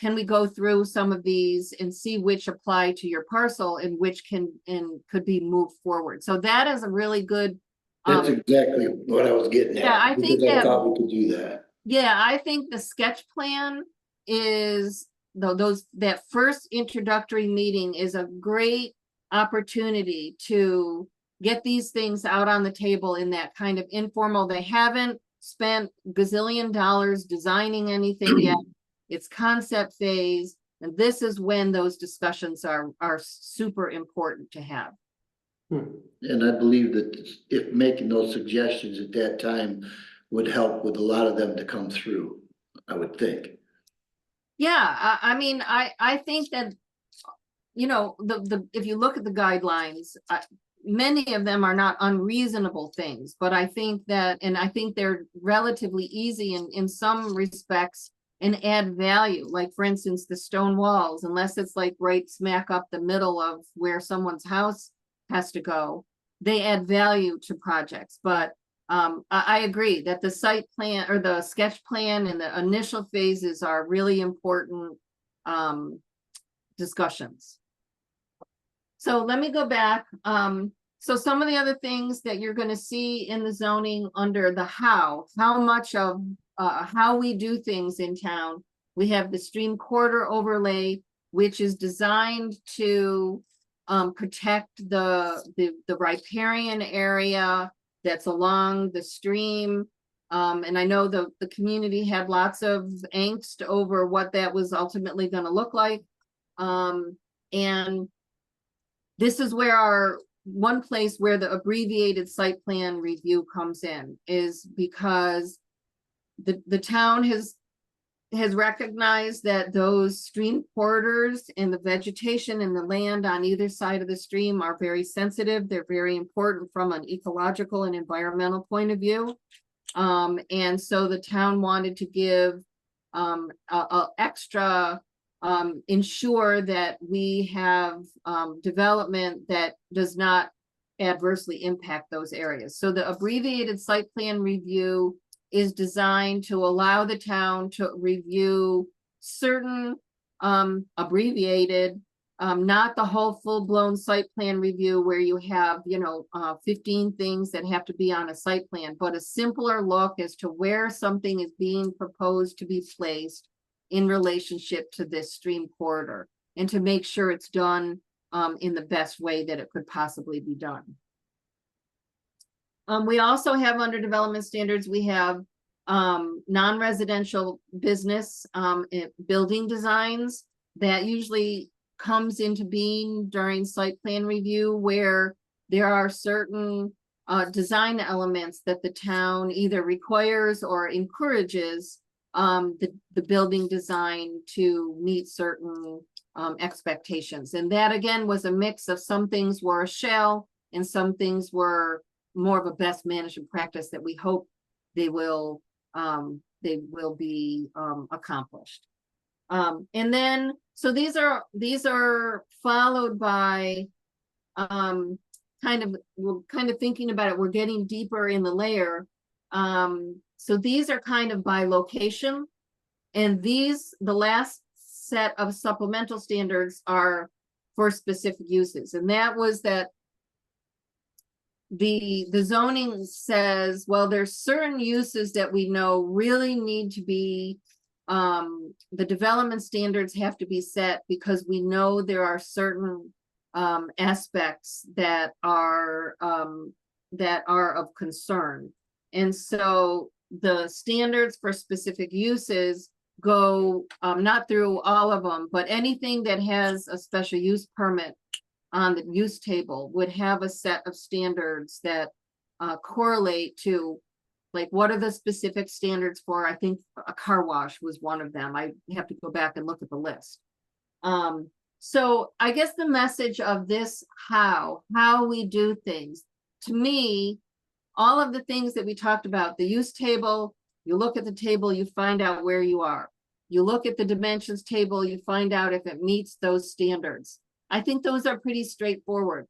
Can we go through some of these and see which apply to your parcel and which could be moved forward? So that is a really good. That's exactly what I was getting at. Yeah, I think because I that- thought we could do that. Yeah, I think the sketch plan is, that first introductory meeting is a great opportunity to get these things out on the table in that kind of informal. They haven't spent gazillion dollars designing anything yet. It's concept phase, and this is when those discussions are super important to have. And I believe that if making those suggestions at that time would help with a lot of them to come through, I would think. Yeah, I mean, I think that, you know, if you look at the guidelines, many of them are not unreasonable things, but I think that, and I think they're relatively easy in some respects and add value. Like, for instance, the stone walls, unless it's like right smack up the middle of where someone's house has to go, they add value to projects. But I agree that the site plan or the sketch plan and the initial phases are really important discussions. So let me go back. So some of the other things that you're going to see in the zoning under the how much of how we do things in town. We have the stream corridor overlay, which is designed to protect the riparian area that's along the stream. And I know the community had lots of angst over what that was ultimately going to look like. And this is where one place where the abbreviated site plan review comes in, is because the town has recognized that those stream corridors and the vegetation and the land on either side of the stream are very sensitive. They're very important from an ecological and environmental point of view. And so the town wanted to give extra ensure that we have development that does not adversely impact those areas. So the abbreviated site plan review is designed to allow the town to review certain abbreviated, not the whole full-blown site plan review where you have, 15 things that have to be on a site plan, but a simpler look as to where something is being proposed to be placed in relationship to this stream corridor, and to make sure it's done in the best way that it could possibly be done. We also have under development standards, we have non-residential business building designs that usually comes into being during site plan review, where there are certain design elements that the town either requires or encourages the building design to meet certain expectations. And that again was a mix of some things were a shall and some things were more of a best management practice that we hope they will be accomplished. And then, so these are followed by kind of thinking about it, we're getting deeper in the layer. So these are kind of by location, and the last set of supplemental standards are for specific uses. And that was that the zoning says, well, there's certain uses that we know really need to be, the development standards have to be set because we know there are certain aspects that are of concern. And so the standards for specific uses go not through all of them, but anything that has a special use permit on the use table would have a set of standards that correlate to, like, what are the specific standards for, I think a car wash was one of them. I have to go back and look at the list. So I guess the message of this, how we do things, to me, all of the things that we talked about, the use table, you look at the table, you find out where you are. You look at the dimensions table, you find out if it meets those standards. I think those are pretty straightforward.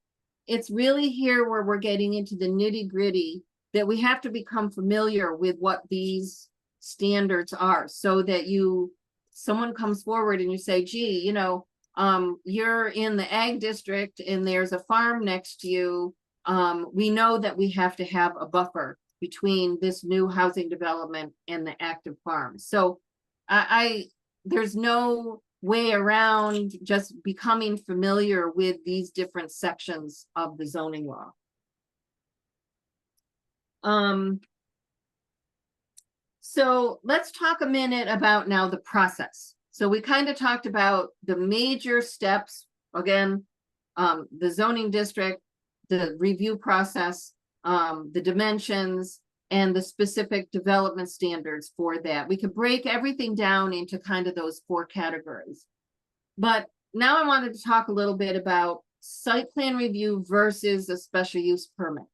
It's really here where we're getting into the nitty-gritty that we have to become familiar with what these standards are, so that someone comes forward and you say, gee, you're in the ag district and there's a farm next to you. We know that we have to have a buffer between this new housing development and the active farm. So there's no way around just becoming familiar with these different sections of the zoning law. So let's talk a minute about now the process. So we kind of talked about the major steps, again, the zoning district, the review process, the dimensions, and the specific development standards for that. We could break everything down into kind of those 4 categories. But now I wanted to talk a little bit about site plan review versus a special use permit.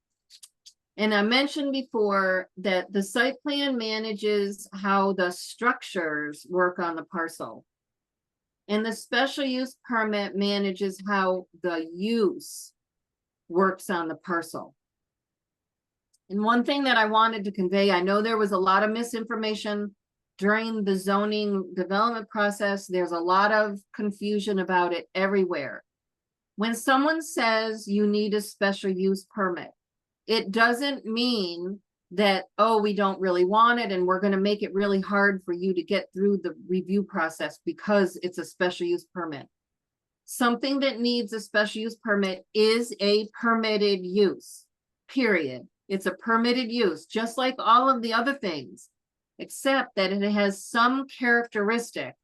And I mentioned before that the site plan manages how the structures work on the parcel. And the special use permit manages how the use works on the parcel. And one thing that I wanted to convey, I know there was a lot of misinformation during the zoning development process. There's a lot of confusion about it everywhere. When someone says you need a special use permit, it doesn't mean that, oh, we don't really want it and we're going to make it really hard for you to get through the review process because it's a special use permit. Something that needs a special use permit is a permitted use, period. It's a permitted use, just like all of the other things, except that it has some characteristic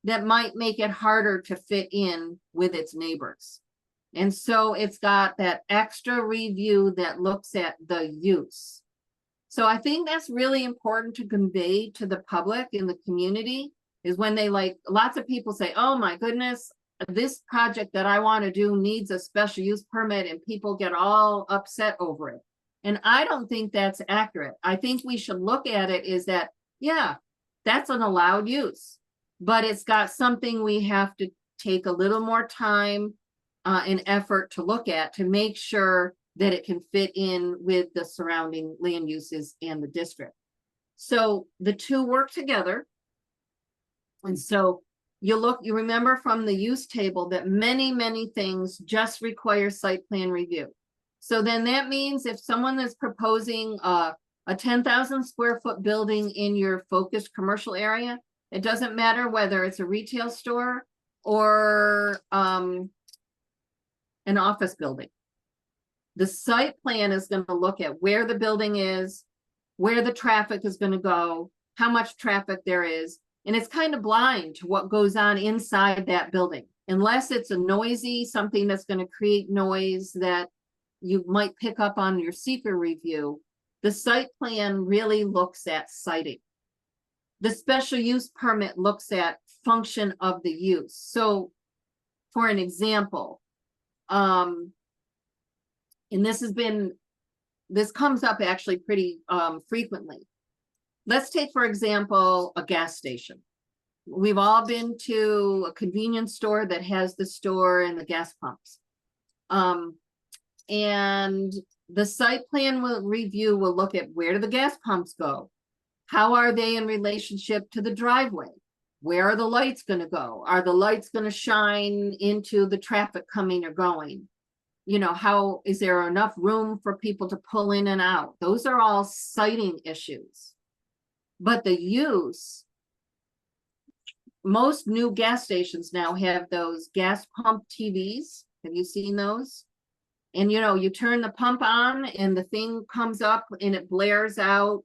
that might make it harder to fit in with its neighbors. And so it's got that extra review that looks at the use. So I think that's really important to convey to the public in the community, is when they, like, lots of people say, oh my goodness, this project that I want to do needs a special use permit, and people get all upset over it. And I don't think that's accurate. I think we should look at it is that, yeah, that's an allowed use, but it's got something we have to take a little more time and effort to look at to make sure that it can fit in with the surrounding land uses and the district. So the two work together. And so you remember from the use table that many things just require site plan review. So then that means if someone is proposing a 10,000 square foot building in your focused commercial area, it doesn't matter whether it's a retail store or an office building. The site plan is going to look at where the building is, where the traffic is going to go, how much traffic there is, and it's kind of blind to what goes on inside that building. Unless it's a noisy, something that's going to create noise that you might pick up on your seeker review, the site plan really looks at siting. The special use permit looks at function of the use. So for an example, and this comes up actually pretty frequently. Let's take, for example, a gas station. We've all been to a convenience store that has the store and the gas pumps. And the site plan review will look at where do the gas pumps go? How are they in relationship to the driveway? Where are the lights going to go? Are the lights going to shine into the traffic coming or going? You know, how is there enough room for people to pull in and out? Those are all siting issues. But the use, most new gas stations now have those gas pump TVs. Have you seen those? And you know, you turn the pump on and the thing comes up and it blares out,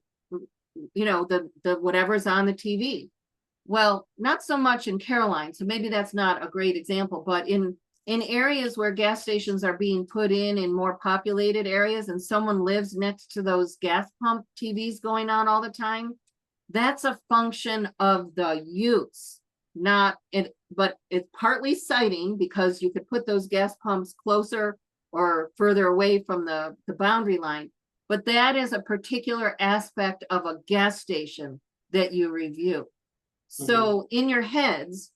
you know, the whatever's on the TV. Well, not so much in Caroline, so maybe that's not a great example, but in areas where gas stations are being put in more populated areas and someone lives next to those gas pump TVs going on all the time, that's a function of the use, not it, but it's partly siting because you could put those gas pumps closer or further away from the boundary line. But that is a particular aspect of a gas station that you review. So in your heads,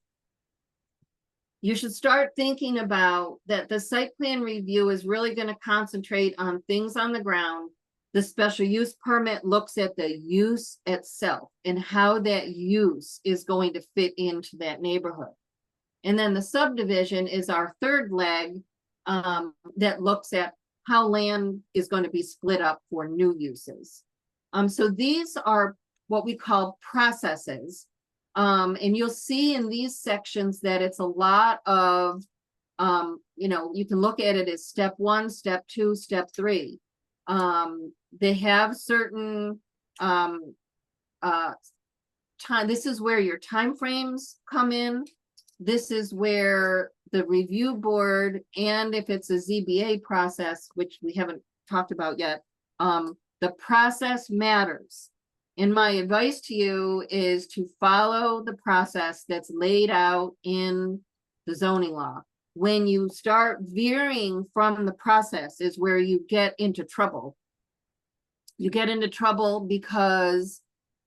you should start thinking about that the site plan review is really going to concentrate on things on the ground. The special use permit looks at the use itself and how that use is going to fit into that neighborhood. And then the subdivision is our third leg that looks at how land is going to be split up for new uses. So these are what we call processes. And you'll see in these sections that it's a lot of, you know, you can look at it as step 1, step 2, step 3. They have certain time. This is where your timeframes come in. This is where the review board, and if it's a ZBA process, which we haven't talked about yet, the process matters. And my advice to you is to follow the process that's laid out in the zoning law. When you start veering from the process is where you get into trouble. You get into trouble because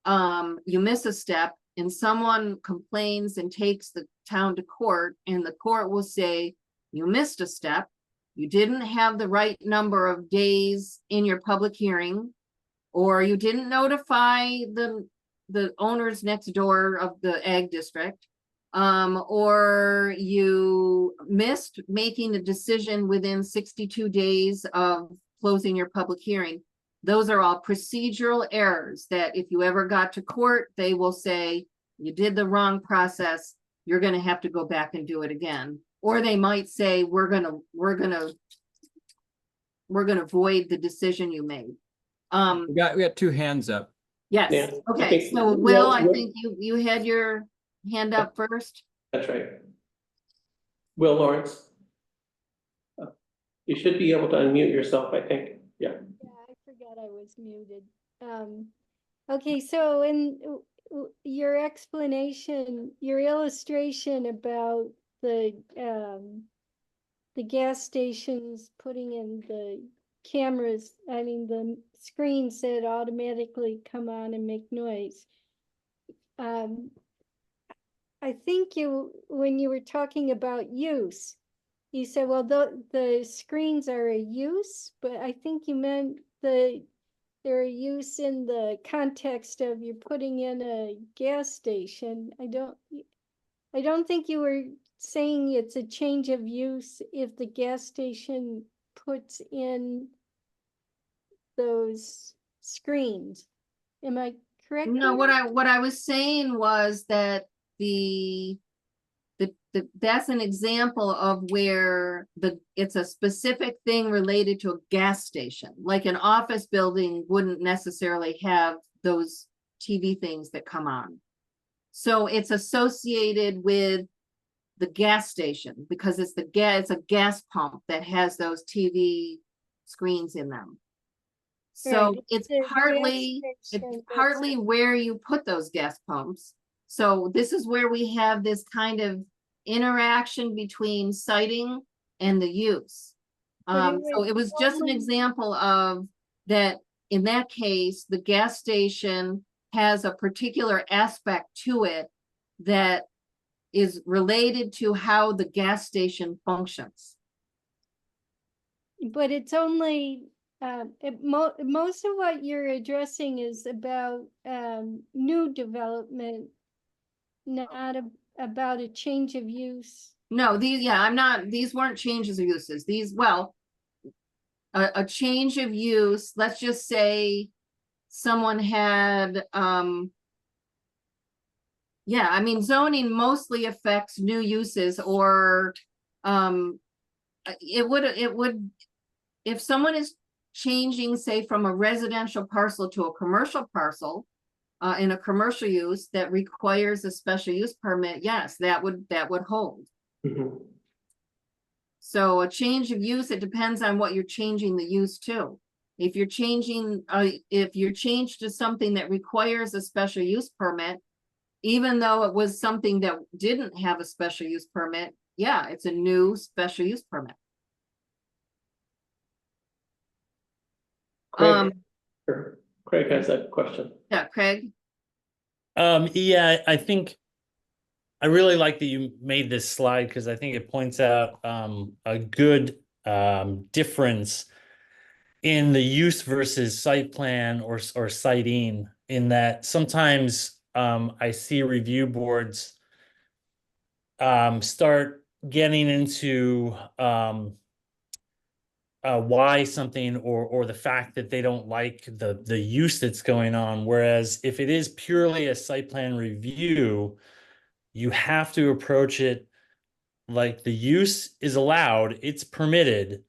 you miss a step and someone complains and takes the town to court, and the court will say, you missed a step. You didn't have the right number of days in your public hearing, or you didn't notify the owners next door of the ag district, or you missed making a decision within 62 days of closing your public hearing. Those are all procedural errors that if you ever got to court, they will say you did the wrong process. You're going to have to go back and do it again. Or they might say, we're going to void the decision you made. We got 2 hands up. Yes. Yeah, Okay. So Will, I think you had your hand up first. That's right. Will Lawrence. You should be able to unmute yourself, I think. Yeah. Yeah, I forgot I was muted. Okay, so in your explanation, your illustration about the gas stations putting in the cameras, I mean the screens that automatically come on and make noise. I think when you were talking about use, you said, well, the screens are a use, but I think you meant the they're a use in the context of you're putting in a gas station. I don't think you were saying it's a change of use if the gas station puts in those screens. Am I correct? No, on that? what I was saying was that that's an example of where it's a specific thing related to a gas station. Like an office building wouldn't necessarily have those TV things that come on. So it's associated with the gas station because it's a gas pump that has those TV screens in them. So Right, it's a gas partly station that's- where you put those gas pumps. So this is where we have this kind of interaction between siting and the use. But So it was just an only- example of that. In that case, the gas station has a particular aspect to it that is related to how the gas station functions. But it's only, most of what you're addressing is about new development, not about a change of use. No, these weren't changes of uses. A change of use, let's just say someone had, yeah, I mean, zoning mostly affects new uses or, it would, if someone is changing, say, from a residential parcel to a commercial parcel, in a commercial use that requires a special use permit, yes, that would hold. Mhm. So a change of use, it depends on what you're changing the use to. If you're changed to something that requires a special use permit, even though it was something that didn't have a special use permit, yeah, it's a new special use permit. Craig, sure. Craig has that question. Yeah, Craig, Yeah, I think I really like that you made this slide because I think it points out a good difference in the use versus site plan or siting, in that sometimes I see review boards start getting into why something or the fact that they don't like the use that's going on. Whereas if it is purely a site plan review, you have to approach it like the use is allowed, it's permitted,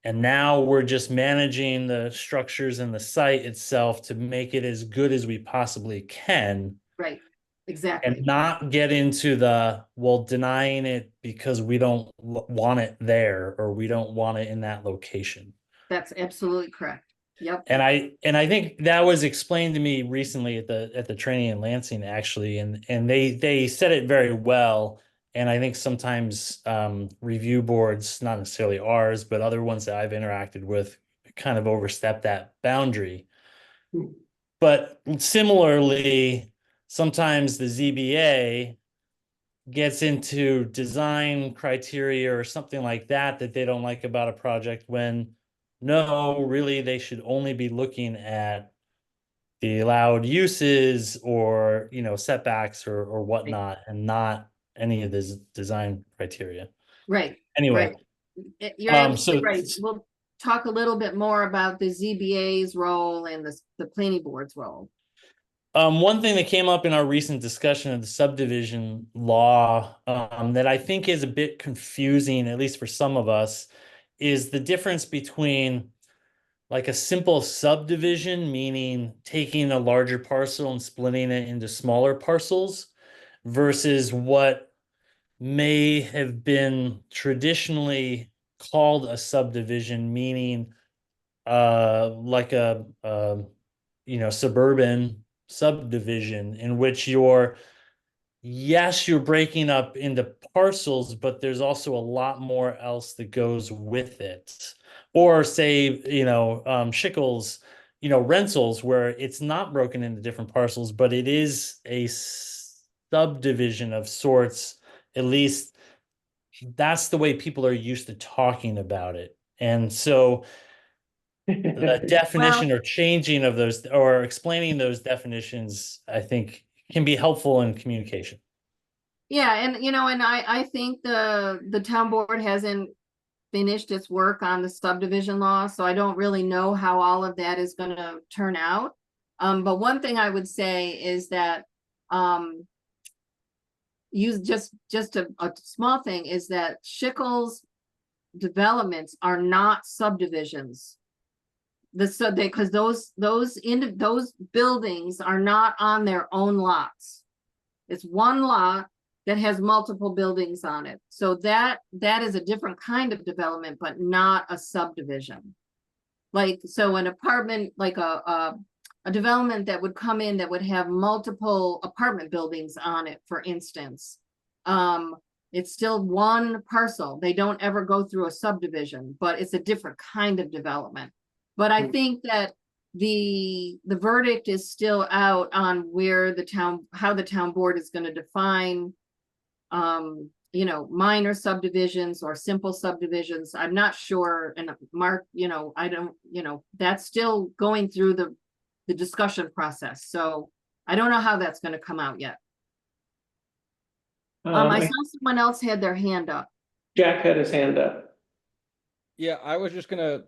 and now we're just managing the structures and the site itself to make it as good as we possibly can, right, exactly. and not get into the, well, denying it because we don't want it there or we don't want it in that location. That's absolutely correct. Yep. And I think that was explained to me recently at the training in Lansing, actually, and they said it very well. And I think sometimes review boards, not necessarily ours, but other ones that I've interacted with, kind of overstep that boundary. But similarly, sometimes the ZBA gets into design criteria or something like that they don't like about a project, when no, really, they should only be looking at the allowed uses or, setbacks or whatnot, and not any of the design criteria. Right. Anyway, right. You're absolutely so- right. We'll talk a little bit more about the ZBA's role and the planning board's role. One thing that came up in our recent discussion of the subdivision law, that I think is a bit confusing, at least for some of us, is the difference between like a simple subdivision, meaning taking a larger parcel and splitting it into smaller parcels, versus what may have been traditionally called a subdivision, meaning like a suburban subdivision, in which you're breaking up into parcels, but there's also a lot more else that goes with it. Or say, Schickles, rentals, where it's not broken into different parcels, but it is a subdivision of sorts. At least that's the way people are used to talking about it. And so the definition or changing of those or explaining those definitions, I think can be helpful in communication. Yeah, and and I think the town board hasn't finished its work on the subdivision law, so I don't really know how all of that is gonna turn out. But one thing I would say is that, use just a small thing is that Schickel's developments are not subdivisions. Because those buildings are not on their own lots. It's one lot that has multiple buildings on it. So that is a different kind of development, but not a subdivision. Like, so an apartment, like a development that would come in that would have multiple apartment buildings on it, for instance. It's still one parcel. They don't ever go through a subdivision, but it's a different kind of development. But I think that the verdict is still out on where how the town board is going to define minor subdivisions or simple subdivisions. I'm not sure. And Mark, I don't, that's still going through the discussion process. So I don't know how that's going to come out yet. I saw someone else had their hand up. Jack had his hand up. Yeah, I was just gonna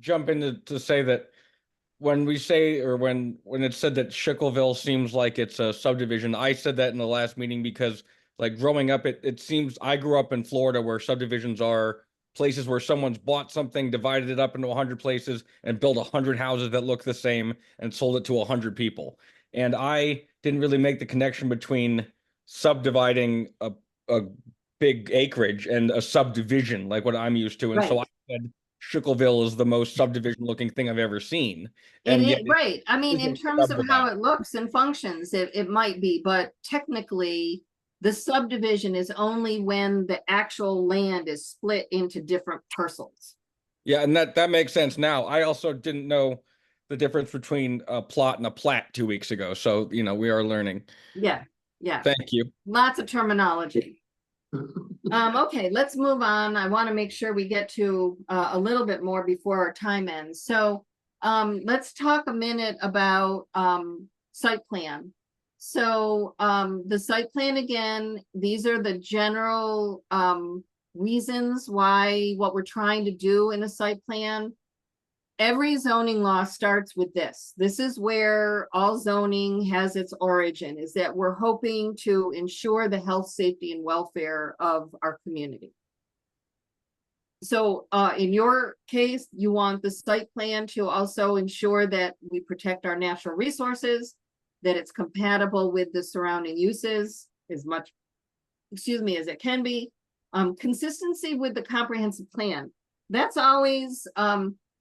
jump in to say that when we say, or when it's said that Schickelville seems like it's a subdivision, I said that in the last meeting because, like, growing up, it seems, I grew up in Florida where subdivisions are places where someone's bought something, divided it up into 100 places and built 100 houses that look the same and sold it to 100 people. And I didn't really make the connection between subdividing a big acreage and a subdivision like what I'm used to. And so I said Schickelville is the most subdivision looking thing I've ever seen. And right. I mean, in terms of how it looks and functions, it might be, but technically the subdivision is only when the actual land is split into different parcels. Yeah, and that makes sense now. I also didn't know the difference between a plot and a plat 2 weeks ago. So, we are learning. Yeah. Thank you. Lots of terminology. Okay, let's move on. I want to make sure we get to a little bit more before our time ends. So let's talk a minute about site plan. So the site plan, again, these are the general reasons why what we're trying to do in a site plan. Every zoning law starts with this. This is where all zoning has its origin, is that we're hoping to ensure the health, safety, and welfare of our community. So in your case, you want the site plan to also ensure that we protect our natural resources, that it's compatible with the surrounding uses as much, as it can be. Consistency with the comprehensive plan. That's always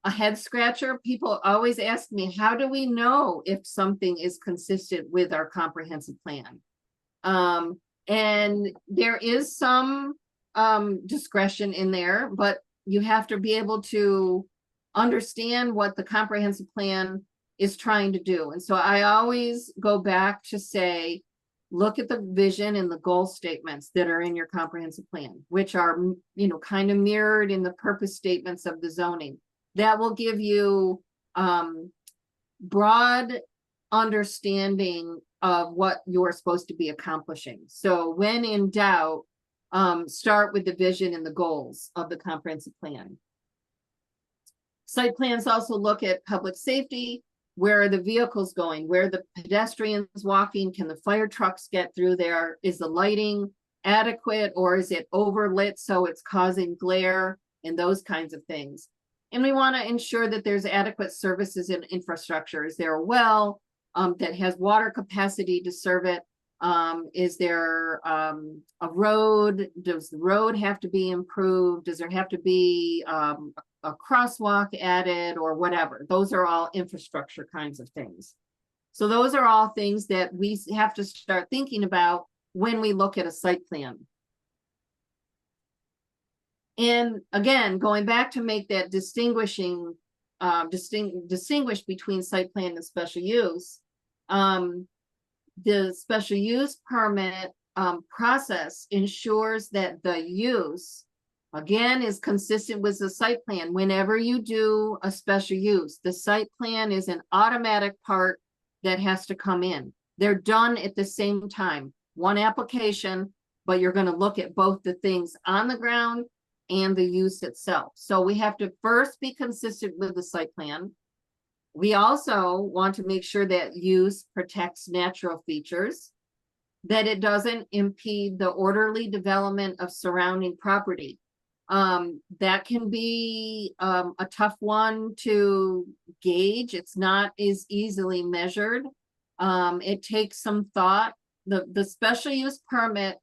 a head scratcher. People always ask me, how do we know if something is consistent with our comprehensive plan? And there is some discretion in there, but you have to be able to understand what the comprehensive plan is trying to do. And so I always go back to say, look at the vision and the goal statements that are in your comprehensive plan, which are, kind of mirrored in the purpose statements of the zoning. That will give you broad understanding of what you're supposed to be accomplishing. So when in doubt, start with the vision and the goals of the comprehensive plan. Site plans also look at public safety. Where are the vehicles going? Where are the pedestrians walking? Can the fire trucks get through there? Is the lighting adequate, or is it overlit so it's causing glare and those kinds of things? And we want to ensure that there's adequate services and infrastructure. Is there a well that has water capacity to serve it? Is there a road? Does the road have to be improved? Does there have to be a crosswalk added or whatever? Those are all infrastructure kinds of things. So those are all things that we have to start thinking about when we look at a site plan. And again, going back to make that distinguish between site plan and special use, the special use permit process ensures that the use again, is consistent with the site plan. Whenever you do a special use, the site plan is an automatic part that has to come in. They're done at the same time, one application, but you're gonna look at both the things on the ground and the use itself. So we have to first be consistent with the site plan. We also want to make sure that use protects natural features, that it doesn't impede the orderly development of surrounding property. That can be a tough one to gauge. It's not as easily measured. It takes some thought. The special use permit,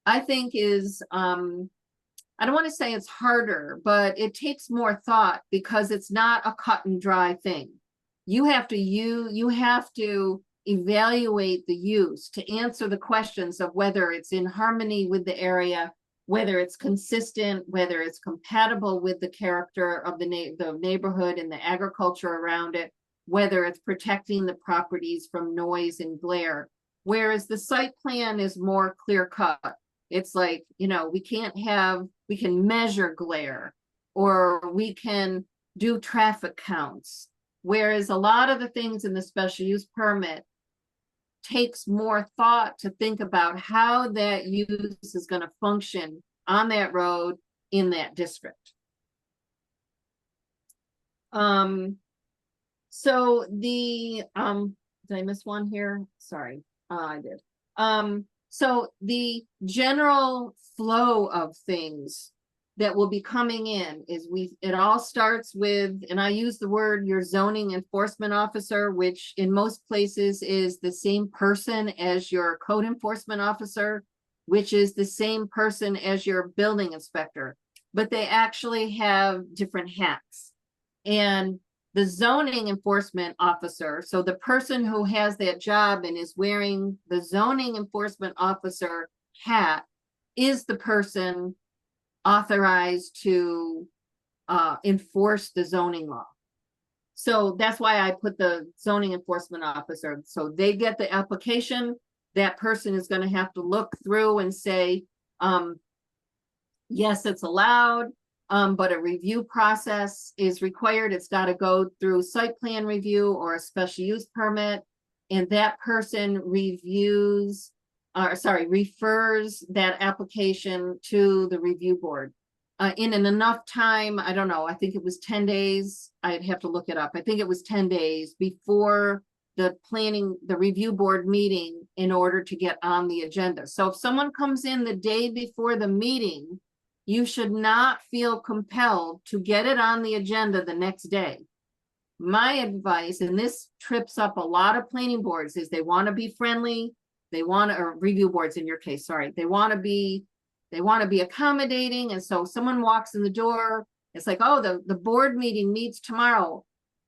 I think, is I don't want to say it's harder, but it takes more thought because it's not a cut and dry thing. You have to evaluate the use to answer the questions of whether it's in harmony with the area, whether it's consistent, whether it's compatible with the character of the neighborhood and the agriculture around it, whether it's protecting the properties from noise and glare. Whereas the site plan is more clear cut. It's like, you know, we can measure glare, or we can do traffic counts. Whereas a lot of the things in the special use permit takes more thought to think about how that use is going to function on that road in that district. So the, did I miss one here? Sorry, I did. So the general flow of things that will be coming in is it all starts with, and I use the word, your zoning enforcement officer, which in most places is the same person as your code enforcement officer, which is the same person as your building inspector, but they actually have different hats. And the zoning enforcement officer, so the person who has that job and is wearing the zoning enforcement officer hat, is the person authorized to enforce the zoning law. So that's why I put the zoning enforcement officer. So they get the application, that person is going to have to look through and say, yes, it's allowed, but a review process is required. It's got to go through site plan review or a special use permit, and that person refers that application to the review board. In an enough time, I don't know, I think it was 10 days. I'd have to look it up. I think it was 10 days before the review board meeting in order to get on the agenda. So if someone comes in the day before the meeting, you should not feel compelled to get it on the agenda the next day. My advice, and this trips up a lot of planning boards, is they want to be friendly. Or review boards in your case, sorry. They want to be accommodating. And so someone walks in the door, it's like, oh, the board meeting meets tomorrow.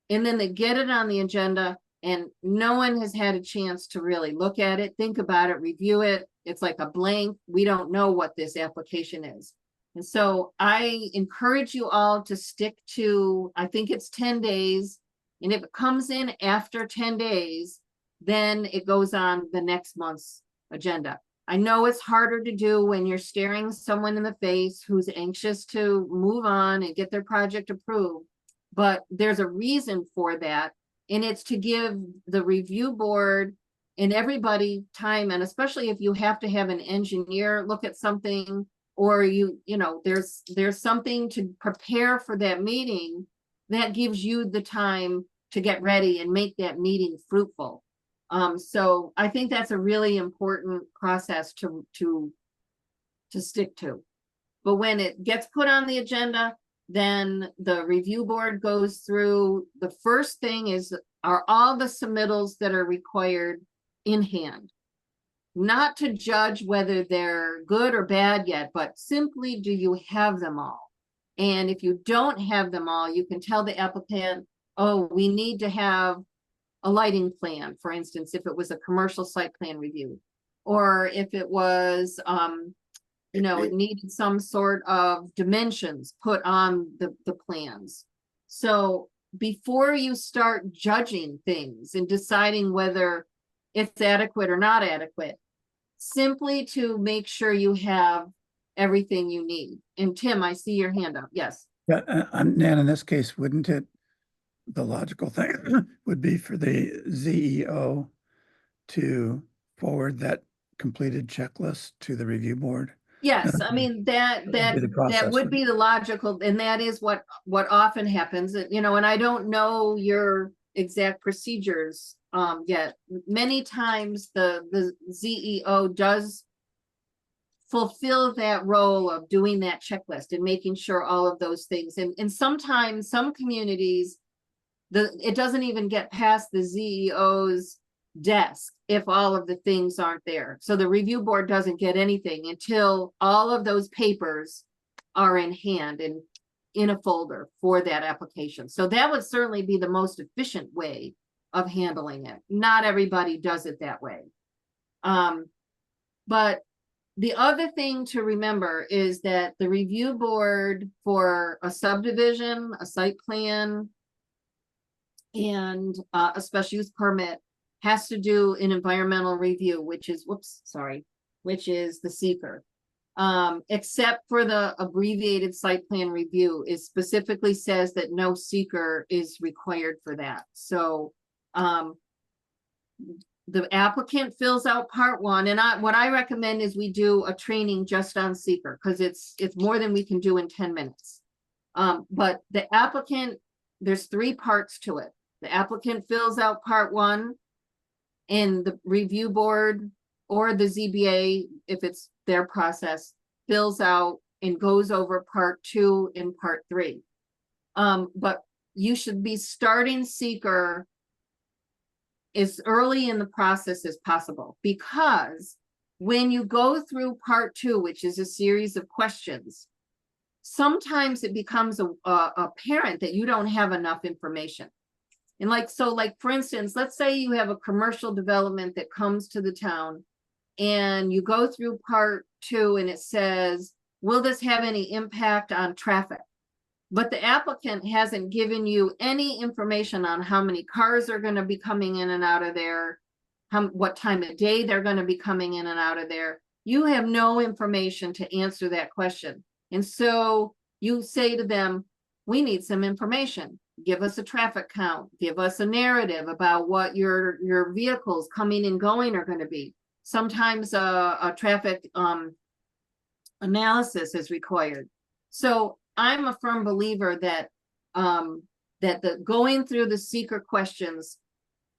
And then they get it on the agenda and no one has had a chance to really look at it, think about it, review it. It's like a blank. We don't know what this application is. And so I encourage you all to stick to, I think it's 10 days. And if it comes in after 10 days, then it goes on the next month's agenda. I know it's harder to do when you're staring someone in the face who's anxious to move on and get their project approved, but there's a reason for that. And it's to give the review board and everybody time, and especially if you have to have an engineer look at something, or there's something to prepare for that meeting, that gives you the time to get ready and make that meeting fruitful. So I think that's a really important process to stick to. But when it gets put on the agenda, then the review board goes through. The first thing are all the submittals that are required in hand. Not to judge whether they're good or bad yet, but simply, do you have them all? And if you don't have them all, you can tell the applicant, oh, we need to have a lighting plan, for instance, if it was a commercial site plan review, or if it was, it needed some sort of dimensions put on the plans. So before you start judging things and deciding whether it's adequate or not adequate, simply to make sure you have everything you need. And Tim, I see your hand up. Yes. Yeah, Nan, in this case, wouldn't it, the logical thing would be for the ZEO to forward that completed checklist to the review board? Yes, I mean, that be the process, would wouldn't be the logical, and that is what often happens, you know, and I don't know your exact procedures yet. Many times the ZEO does fulfill that role of doing that checklist and making sure all of those things, and sometimes some communities, it doesn't even get past the ZEO's desk if all of the things aren't there. So the review board doesn't get anything until all of those papers are in hand and in a folder for that application. So that would certainly be the most efficient way of handling it. Not everybody does it that way. But the other thing to remember is that the review board for a subdivision, a site plan, and a special use permit has to do an environmental review, which is, which is the seeker. Except for the abbreviated site plan review, it specifically says that no seeker is required for that. So the applicant fills out part one, and what I recommend is we do a training just on seeker, because it's more than we can do in 10 minutes. But the applicant, there's 3 parts to it. The applicant fills out part one, and the review board or the ZBA, if it's their process, fills out and goes over part 2 and part 3. But you should be starting seeker as early in the process as possible, because when you go through part 2, which is a series of questions, sometimes it becomes apparent that you don't have enough information. And for instance, let's say you have a commercial development that comes to the town, and you go through part 2 and it says, will this have any impact on traffic? But the applicant hasn't given you any information on how many cars are going to be coming in and out of there, what time of day they're going to be coming in and out of there. You have no information to answer that question. And so you say to them, we need some information. Give us a traffic count, give us a narrative about what your vehicles coming and going are going to be. Sometimes a traffic analysis is required. So I'm a firm believer that the going through the seeker questions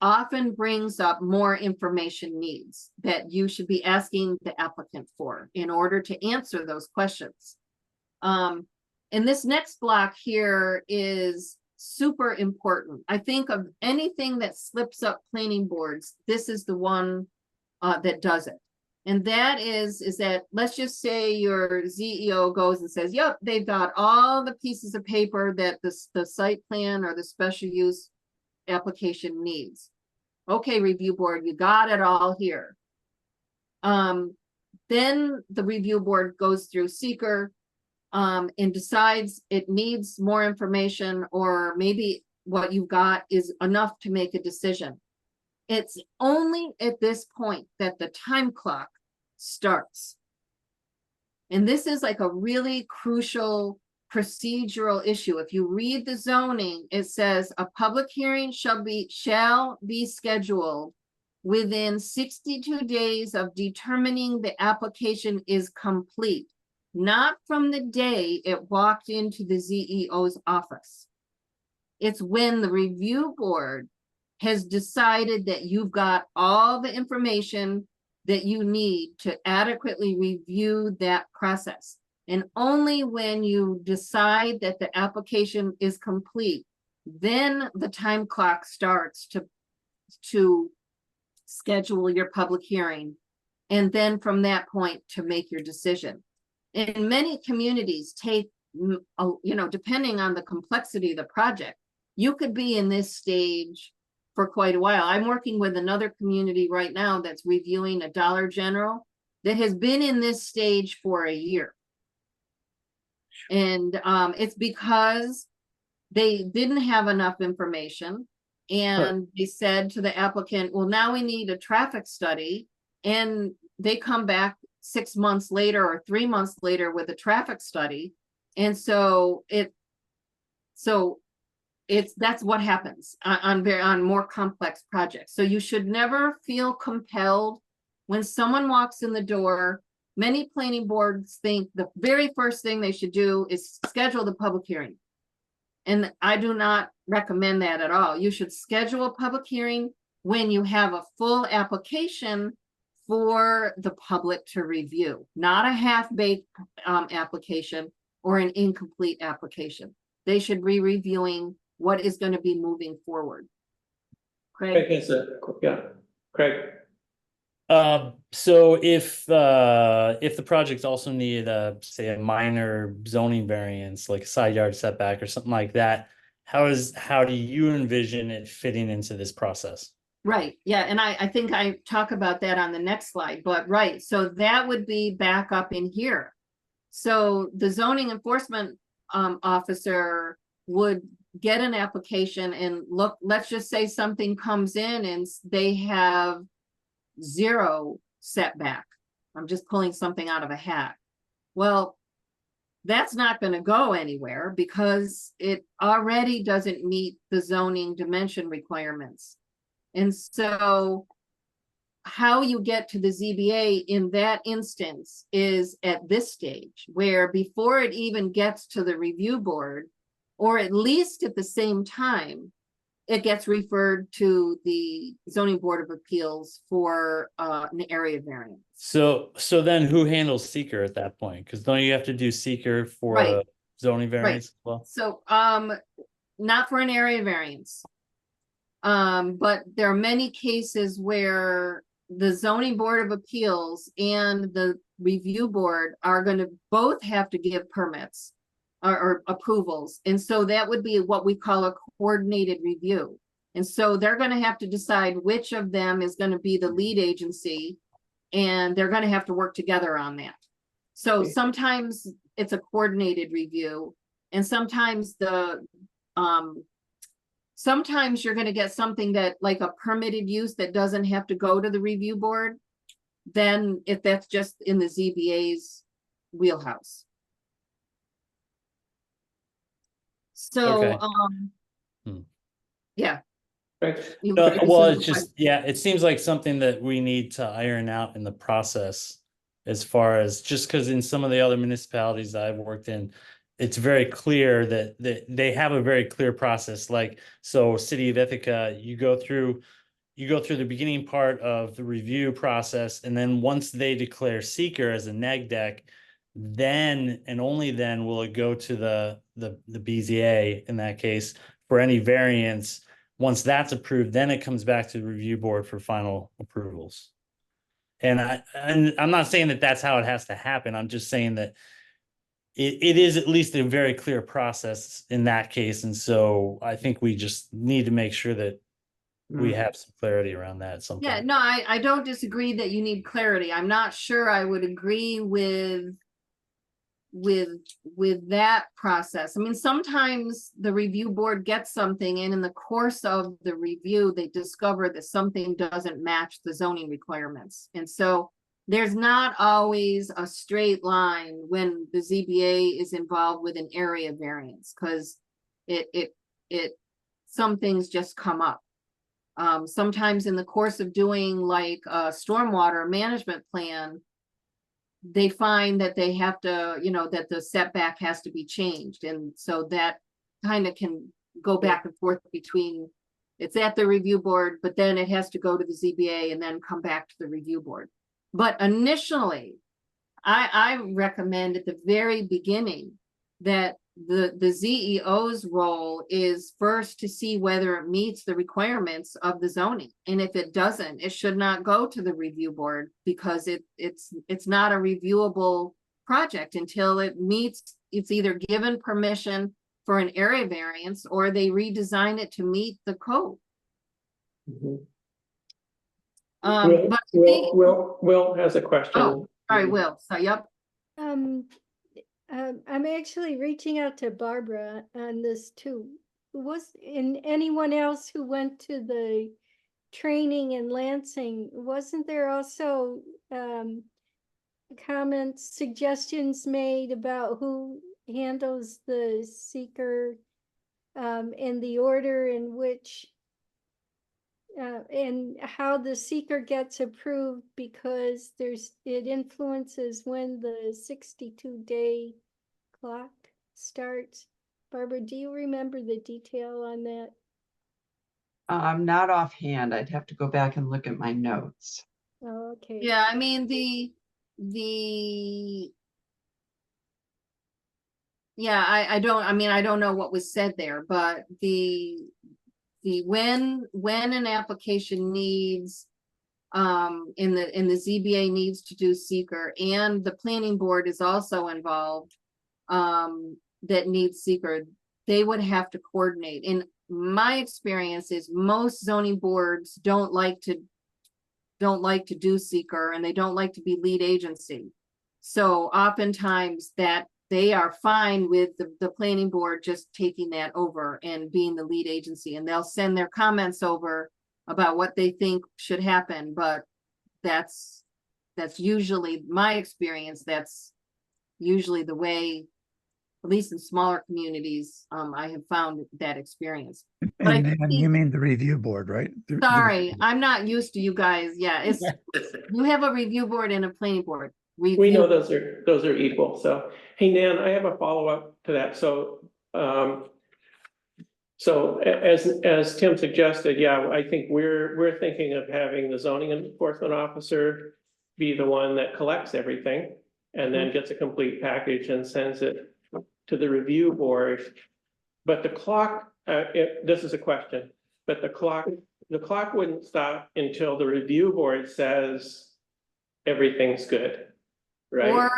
often brings up more information needs that you should be asking the applicant for in order to answer those questions. And this next block here is super important. I think of anything that slips up planning boards, this is the one that does it. And that is that, let's just say your ZEO goes and says, yep, they've got all the pieces of paper that the site plan or the special use application needs. Okay, review board, you got it all here. Then the review board goes through seeker and decides it needs more information, or maybe what you've got is enough to make a decision. It's only at this point that the time clock starts. And this is like a really crucial procedural issue. If you read the zoning, it says a public hearing shall be scheduled within 62 days of determining the application is complete, not from the day it walked into the ZEO's office. It's when the review board has decided that you've got all the information that you need to adequately review that process. And only when you decide that the application is complete, then the time clock starts to schedule your public hearing. And then from that point to make your decision. And many communities take, depending on the complexity of the project, you could be in this stage for quite a while. I'm working with another community right now that's reviewing a Dollar General that has been in this stage for a year. And it's because they didn't have enough information, and they said to the applicant, well, now we need a traffic study, and they come back 6 months later or 3 months later with a traffic study. And so that's what happens on more complex projects. So you should never feel compelled when someone walks in the door. Many planning boards think the very first thing they should do is schedule the public hearing. And I do not recommend that at all. You should schedule a public hearing when you have a full application for the public to review, not a half-baked application or an incomplete application. They should be reviewing what is going to be moving forward. Craig Craig? has yeah, Craig. So if the project also needed say a minor zoning variance, like a side yard setback or something like that, how do you envision it fitting into this process? Right, yeah, and I think I talk about that on the next slide, but right, so that would be back up in here. So the zoning enforcement officer would get an application and look, let's just say something comes in and they have 0 setback. I'm just pulling something out of a hat. Well, that's not going to go anywhere because it already doesn't meet the zoning dimension requirements. And so how you get to the ZBA in that instance is at this stage, where before it even gets to the review board, or at least at the same time, it gets referred to the zoning board of appeals for an area variance. So then who handles seeker at that point? Because don't you have to do seeker for Right. a zoning variance as well? So not for an area variance. But there are many cases where the zoning board of appeals and the review board are going to both have to give permits or approvals. And so that would be what we call a coordinated review. And so they're going to have to decide which of them is going to be the lead agency, and they're going to have to work together on that. So sometimes it's a coordinated review, and sometimes sometimes you're going to get something that like a permitted use that doesn't have to go to the review board. Then if that's just in the ZBA's wheelhouse. So, Okay. yeah. Craig. Well, it's just, yeah, it seems like something that we need to iron out in the process, as far as, just because in some of the other municipalities that I've worked in, it's very clear that they have a very clear process. Like, so City of Ithaca, you go through the beginning part of the review process, and then once they declare seeker as a neg deck, then and only then will it go to the BZA in that case for any variance. Once that's approved, then it comes back to the review board for final approvals. And I'm not saying that that's how it has to happen. I'm just saying that it is at least a very clear process in that case. And so I think we just need to make sure that we have some clarity around that at some Yeah, point. no, I don't disagree that you need clarity. I'm not sure I would agree with that process. I mean, sometimes the review board gets something and in the course of the review, they discover that something doesn't match the zoning requirements. And so there's not always a straight line when the ZBA is involved with an area variance, because some things just come up. Sometimes in the course of doing like a stormwater management plan, they find that they have to, that the setback has to be changed. And so that kind of can go back and forth between, it's at the review board, but then it has to go to the ZBA and then come back to the review board. But initially, I recommend at the very beginning that the ZEO's role is first to see whether it meets the requirements of the zoning. And if it doesn't, it should not go to the review board, because it's not a reviewable project until it meets, it's either given permission for an area variance or they redesign it to meet the code. But I think, Will has a question. Oh, sorry, Will. So, yep. I'm actually reaching out to Barbara on this too. Anyone else who went to the training in Lansing, wasn't there also comments, suggestions made about who handles the seeker and the order in which and how the seeker gets approved, because it influences when the 62-day clock starts. Barbara, do you remember the detail on that? Not offhand. I'd have to go back and look at my notes. Oh, okay. Yeah, I mean, yeah, I don't know what was said there, but when an application needs, in the ZBA needs to do seeker, and the planning board is also involved, that needs seeker, they would have to coordinate. In my experience is most zoning boards don't like to do seeker, and they don't like to be lead agency. So oftentimes that they are fine with the planning board just taking that over and being the lead agency, and they'll send their comments over about what they think should happen. But that's usually my experience. That's usually the way, at least in smaller communities, I have found that experience. But And you mean the review board, right? Sorry, I'm not used to you guys. Yeah, it's you have a review board and a planning board. We know those are equal. So, hey, Nan, I have a follow-up to that. So, as Tim suggested, yeah, I think we're thinking of having the zoning enforcement officer be the one that collects everything and then gets a complete package and sends it to the review board. But the clock, this is a question, but the clock wouldn't stop until the review board says everything's good. Right. Or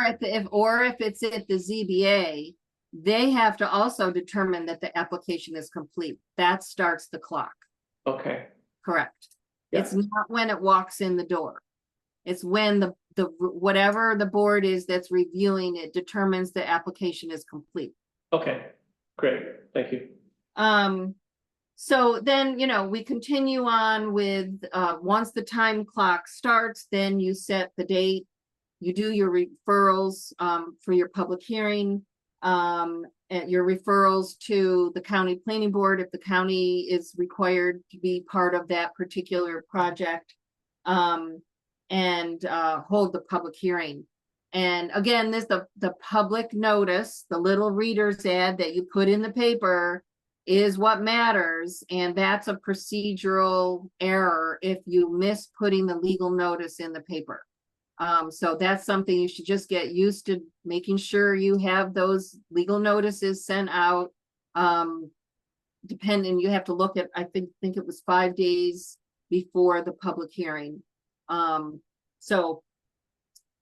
if it's at the ZBA, they have to also determine that the application is complete. That starts the clock. Okay. Correct. Yeah. It's not when it walks in the door. It's when the whatever the board is that's reviewing it determines the application is complete. Okay, great. Thank you. So then, we continue on with, once the time clock starts, then you set the date. You do your referrals for your public hearing, and your referrals to the county planning board if the county is required to be part of that particular project, and hold the public hearing. And again, this the public notice, the little reader's ad that you put in the paper is what matters, and that's a procedural error if you miss putting the legal notice in the paper. So that's something you should just get used to, making sure you have those legal notices sent out. Depending, you have to look at, I think it was 5 days before the public hearing. And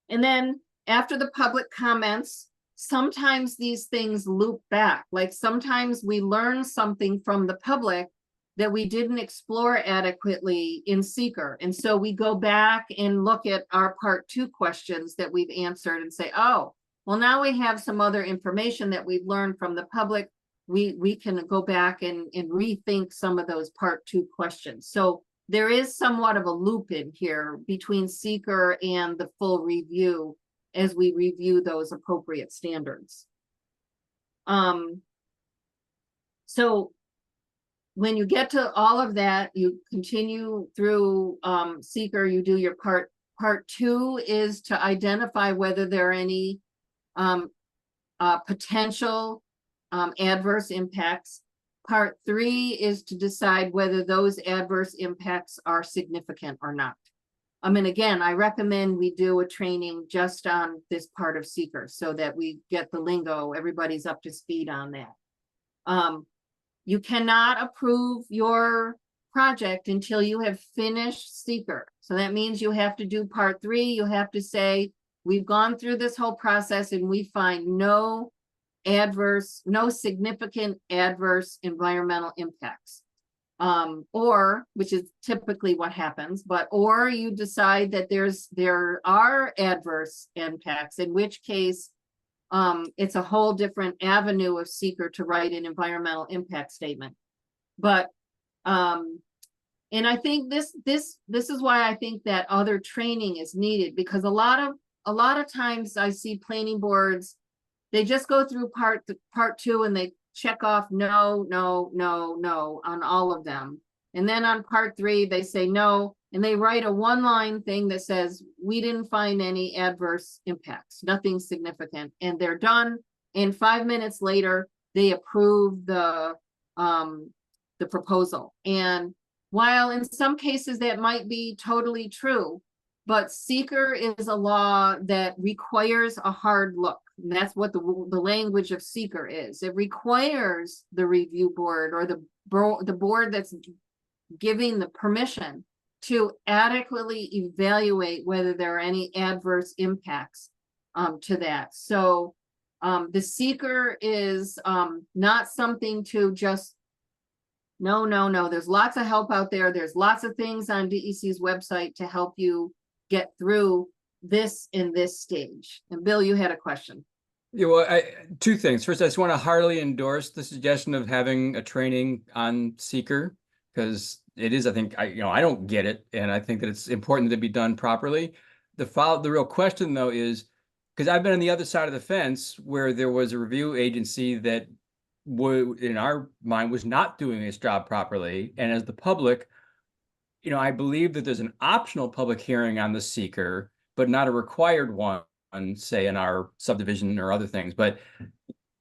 then after the public comments, sometimes these things loop back. Like sometimes we learn something from the public that we didn't explore adequately in seeker. And so we go back and look at our part 2 questions that we've answered and say, oh, well, now we have some other information that we've learned from the public. We can go back and rethink some of those part 2 questions. So there is somewhat of a loop in here between seeker and the full review as we review those appropriate standards. So when you get to all of that, you continue through seeker, you do your part 2 is to identify whether there are any potential adverse impacts. Part 3 is to decide whether those adverse impacts are significant or not. Again, I recommend we do a training just on this part of seeker so that we get the lingo, everybody's up to speed on that. You cannot approve your project until you have finished seeker. So that means you have to do part 3. You have to say, we've gone through this whole process and we find no significant adverse environmental impacts. Or, which is typically what happens, or you decide that there are adverse impacts, in which case it's a whole different avenue of seeker to write an environmental impact statement. And I think this is why I think that other training is needed, because a lot a lot of times I see planning boards, they just go through part two and they check off no, no, no, no on all of them. And then on part three, they say no, and they write a one-line thing that says, we didn't find any adverse impacts, nothing significant, and they're done. And 5 minutes later, they approve the proposal. And while in some cases that might be totally true, but seeker is a law that requires a hard look. And that's what the language of seeker is. It requires the review board or the board that's giving the permission to adequately evaluate whether there are any adverse impacts to that. So the seeker is not something to just, no. There's lots of help out there. There's lots of things on DEC's website to help you get through this in this stage. And Bill, you had a question. Yeah, well, two things. First, I just want to heartily endorse the suggestion of having a training on seeker, because it is, I think, I don't get it, and I think that it's important to be done properly. The real question though is, because I've been on the other side of the fence where there was a review agency that in our mind was not doing its job properly, and as the public, I believe that there's an optional public hearing on the seeker, but not a required one, say in our subdivision or other things. But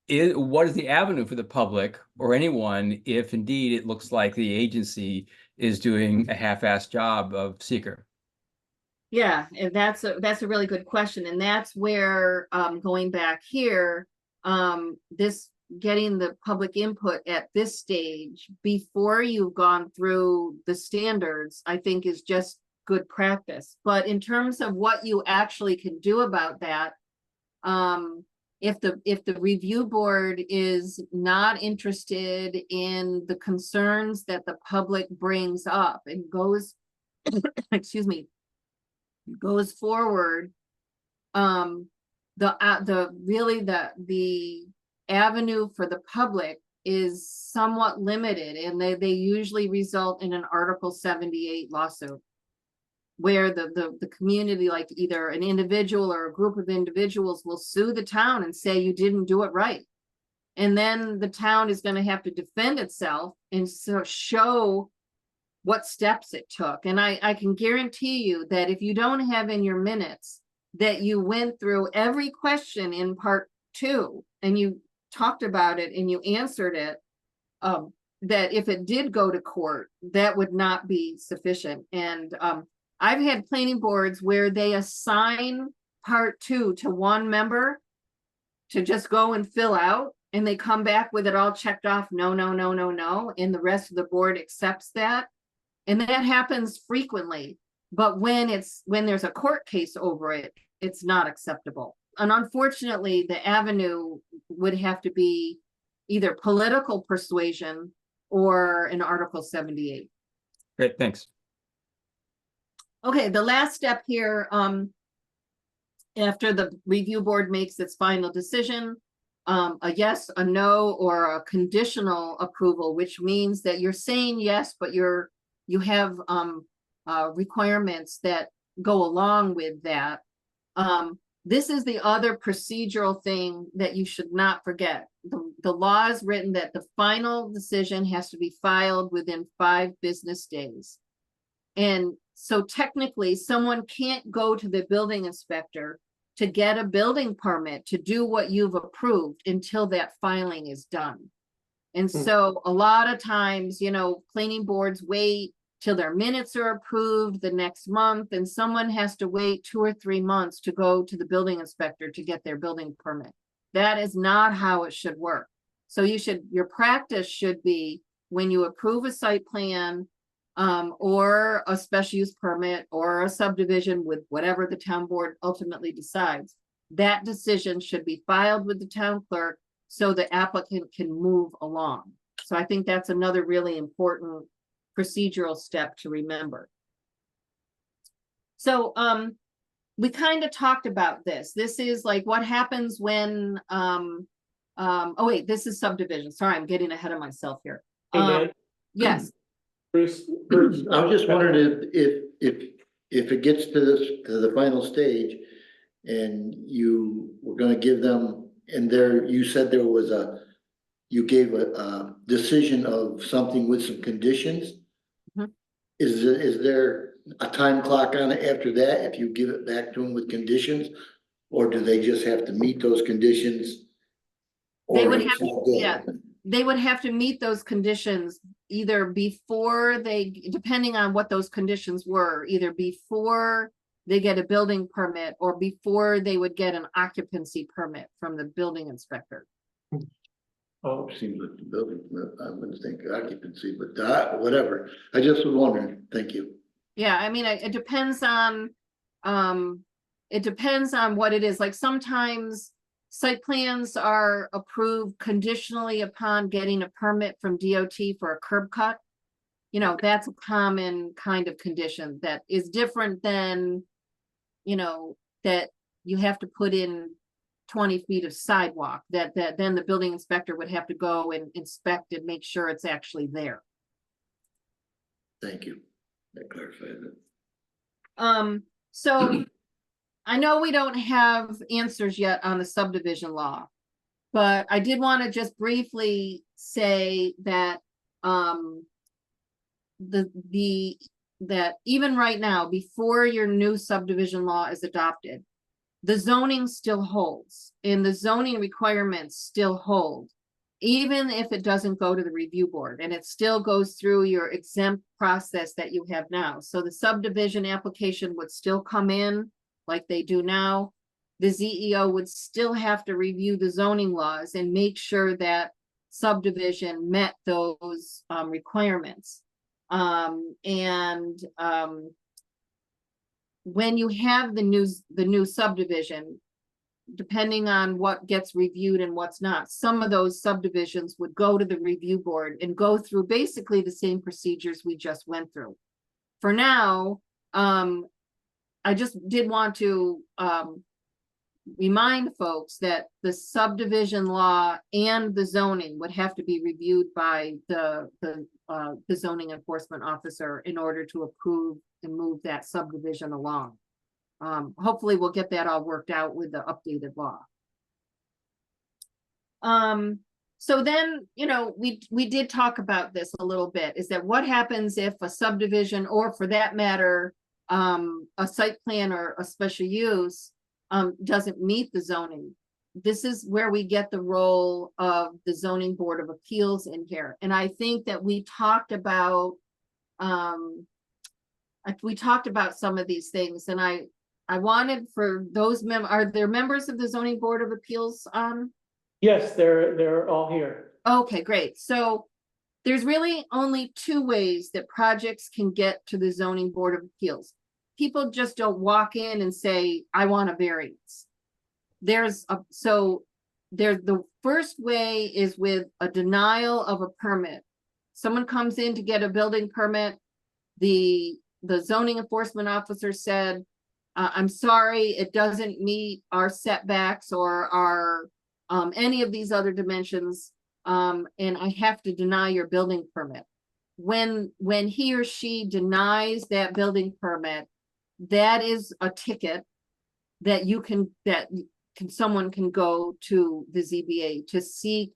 what is the avenue for the public or anyone if indeed it looks like the agency is doing a half-assed job of seeker? Yeah, and that's a really good question. And that's where going back here, getting the public input at this stage before you've gone through the standards, I think is just good practice. But in terms of what you actually can do about that, if the review board is not interested in the concerns that the public brings up and goes, excuse me, goes forward, the avenue for the public is somewhat limited, and they usually result in an Article 78 lawsuit, where the community, like either an individual or a group of individuals, will sue the town and say you didn't do it right. And then the town is going to have to defend itself and so show what steps it took. And I can guarantee you that if you don't have in your minutes that you went through every question in part two and you talked about it and you answered it, that if it did go to court, that would not be sufficient. And I've had planning boards where they assign part two to one member to just go and fill out, and they come back with it all checked off, no, and the rest of the board accepts that. And that happens frequently, but when there's a court case over it, it's not acceptable. And unfortunately, the avenue would have to be either political persuasion or an Article 78. Great, thanks. Okay, the last step here, after the review board makes its final decision, a yes, a no, or a conditional approval, which means that you're saying yes, but you have requirements that go along with that. This is the other procedural thing that you should not forget. The law is written that the final decision has to be filed within 5 business days. And so technically, someone can't go to the building inspector to get a building permit to do what you've approved until that filing is done. And so a lot of times, planning boards wait till their minutes are approved the next month, and someone has to wait 2 or 3 months to go to the building inspector to get their building permit. That is not how it should work. So your practice should be, when you approve a site plan, or a special use permit or a subdivision with whatever the town board ultimately decides, that decision should be filed with the town clerk so the applicant can move along. So I think that's another really important procedural step to remember. So we kind of talked about this. This is like what happens when, oh wait, this is subdivision. Sorry, I'm getting ahead of myself here. Yes. Bruce, I was just wondering if it gets to the final stage and you were gonna give them, and there, you said there was you gave a decision of something with some conditions. Mhm. Is there a time clock on it after that, if you give it back to them with conditions? Or do they just have to meet those conditions? They Or would it's have, all good? yeah. They would have to meet those conditions either before they, depending on what those conditions were, either before they get a building permit or before they would get an occupancy permit from the building inspector. Oh, seems like the building, I wouldn't think occupancy, but that, whatever. I just was wondering. Thank you. Yeah, I mean, it depends on, it depends on what it is. Like sometimes site plans are approved conditionally upon getting a permit from DOT for a curb cut. You know, that's a common kind of condition that is different than, you know, that you have to put in 20 feet of sidewalk, that then the building inspector would have to go and inspect and make sure it's actually there. Thank you. That clarifies it. So I know we don't have answers yet on the subdivision law, but I did want to just briefly say that, that even right now, before your new subdivision law is adopted, the zoning still holds and the zoning requirements still hold, even if it doesn't go to the review board, and it still goes through your exempt process that you have now. So the subdivision application would still come in like they do now. The ZEO would still have to review the zoning laws and make sure that subdivision met those requirements. When you have the new subdivision, depending on what gets reviewed and what's not, some of those subdivisions would go to the review board and go through basically the same procedures we just went through. For now, I just did want to remind folks that the subdivision law and the zoning would have to be reviewed by the zoning enforcement officer in order to approve and move that subdivision along. Hopefully we'll get that all worked out with the updated law. So then, you know, we did talk about this a little bit, is that what happens if a subdivision, or for that matter, a site plan or a special use, doesn't meet the zoning? This is where we get the role of the zoning board of appeals in here. And I think that we talked about, some of these things, and I wanted for those are there members of the zoning board of appeals on? Yes, they're all here. Okay, great. So there's really only two ways that projects can get to the zoning board of appeals. People just don't walk in and say, I want a variance. The first way is with a denial of a permit. Someone comes in to get a building permit. The zoning enforcement officer said, I'm sorry, it doesn't meet our setbacks or our any of these other dimensions, and I have to deny your building permit. When he or she denies that building permit, that is a ticket that someone can go to the ZBA to seek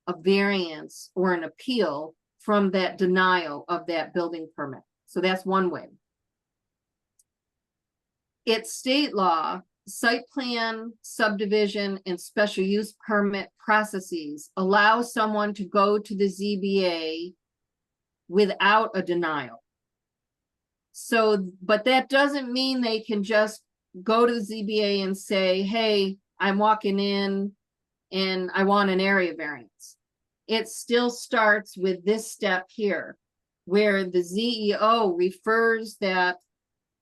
a variance or an appeal from that denial of that building permit. So that's one way. It's state law, site plan, subdivision, and special use permit processes allow someone to go to the ZBA without a denial. So, but that doesn't mean they can just go to the ZBA and say, hey, I'm walking in and I want an area variance. It still starts with this step here, where the ZEO refers that,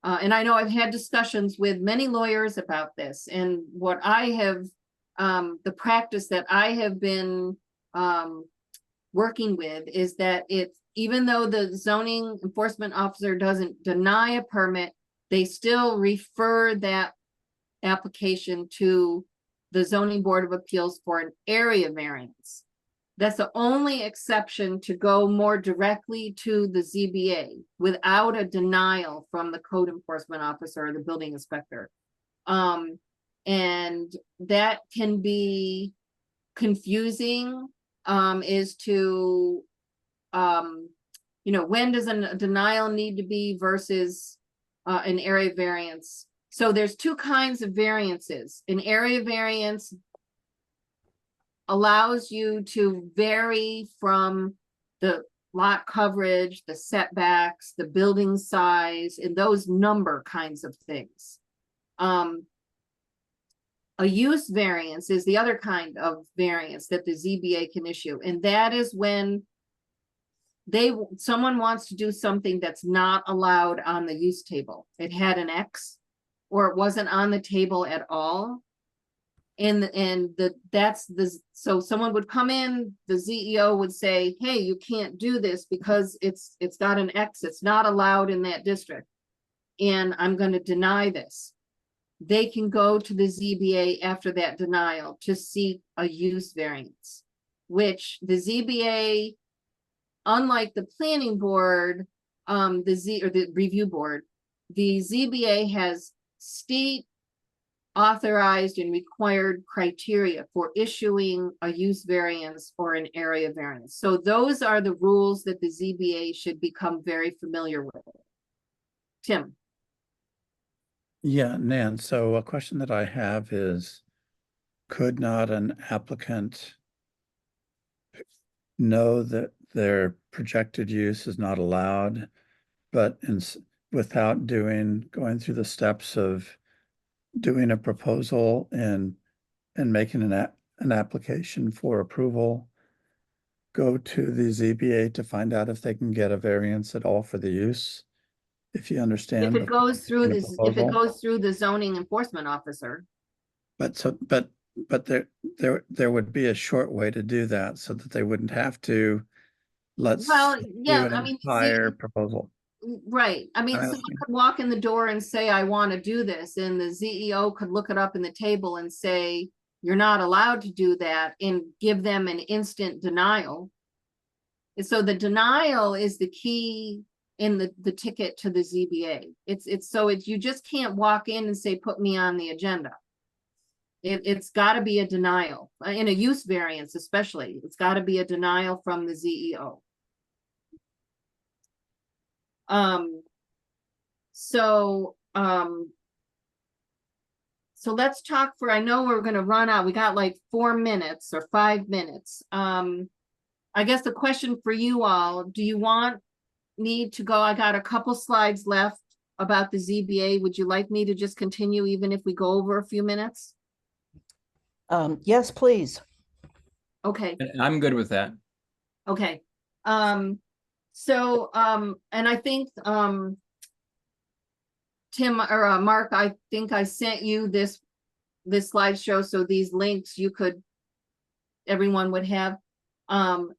and I know I've had discussions with many lawyers about this, and what I have, the practice that I have been working with is that it's, even though the zoning enforcement officer doesn't deny a permit, they still refer that application to the zoning board of appeals for an area variance. That's the only exception to go more directly to the ZBA without a denial from the code enforcement officer or the building inspector. And that can be confusing, as to, when does a denial need to be versus an area variance. So there's two kinds of variances. An area variance allows you to vary from the lot coverage, the setbacks, the building size, and those number kinds of things. A use variance is the other kind of variance that the ZBA can issue, and that is when someone wants to do something that's not allowed on the use table. It had an X, or it wasn't on the table at all. So someone would come in, the ZEO would say, hey, you can't do this because it's got an X, it's not allowed in that district. And I'm going to deny this. They can go to the ZBA after that denial to seek a use variance, which the ZBA, unlike the planning board, the review board, the ZBA has state authorized and required criteria for issuing a use variance or an area variance. So those are the rules that the ZBA should become very familiar with. Tim. Yeah, Nan, so a question that I have is, could not an applicant know that their projected use is not allowed, but without going through the steps of doing a proposal and making an application for approval, go to the ZBA to find out if they can get a variance at all for the use? If you understand. If it goes through the this, if it proposal. goes through the zoning enforcement officer. But there would be a short way to do that so that they wouldn't have to Well, do yeah, an I mean, entire proposal. right. I mean, I'm someone asking. could walk in the door and say, I want to do this, and the ZEO could look it up in the table and say, you're not allowed to do that, and give them an instant denial. And so the denial is the key in the ticket to the ZBA. You just can't walk in and say, put me on the agenda. It's got to be a denial, in a use variance especially. It's got to be a denial from the ZEO. So let's talk I know we're going to run out. We got like 4 minutes or 5 minutes. I guess the question for you all, do you need to go? I got a couple slides left about the ZBA. Would you like me to just continue even if we go over a few minutes? Yes, please. Okay. I'm good with that. Okay. And I think, Tim or Mark, I think I sent you this slideshow. So these links everyone would have.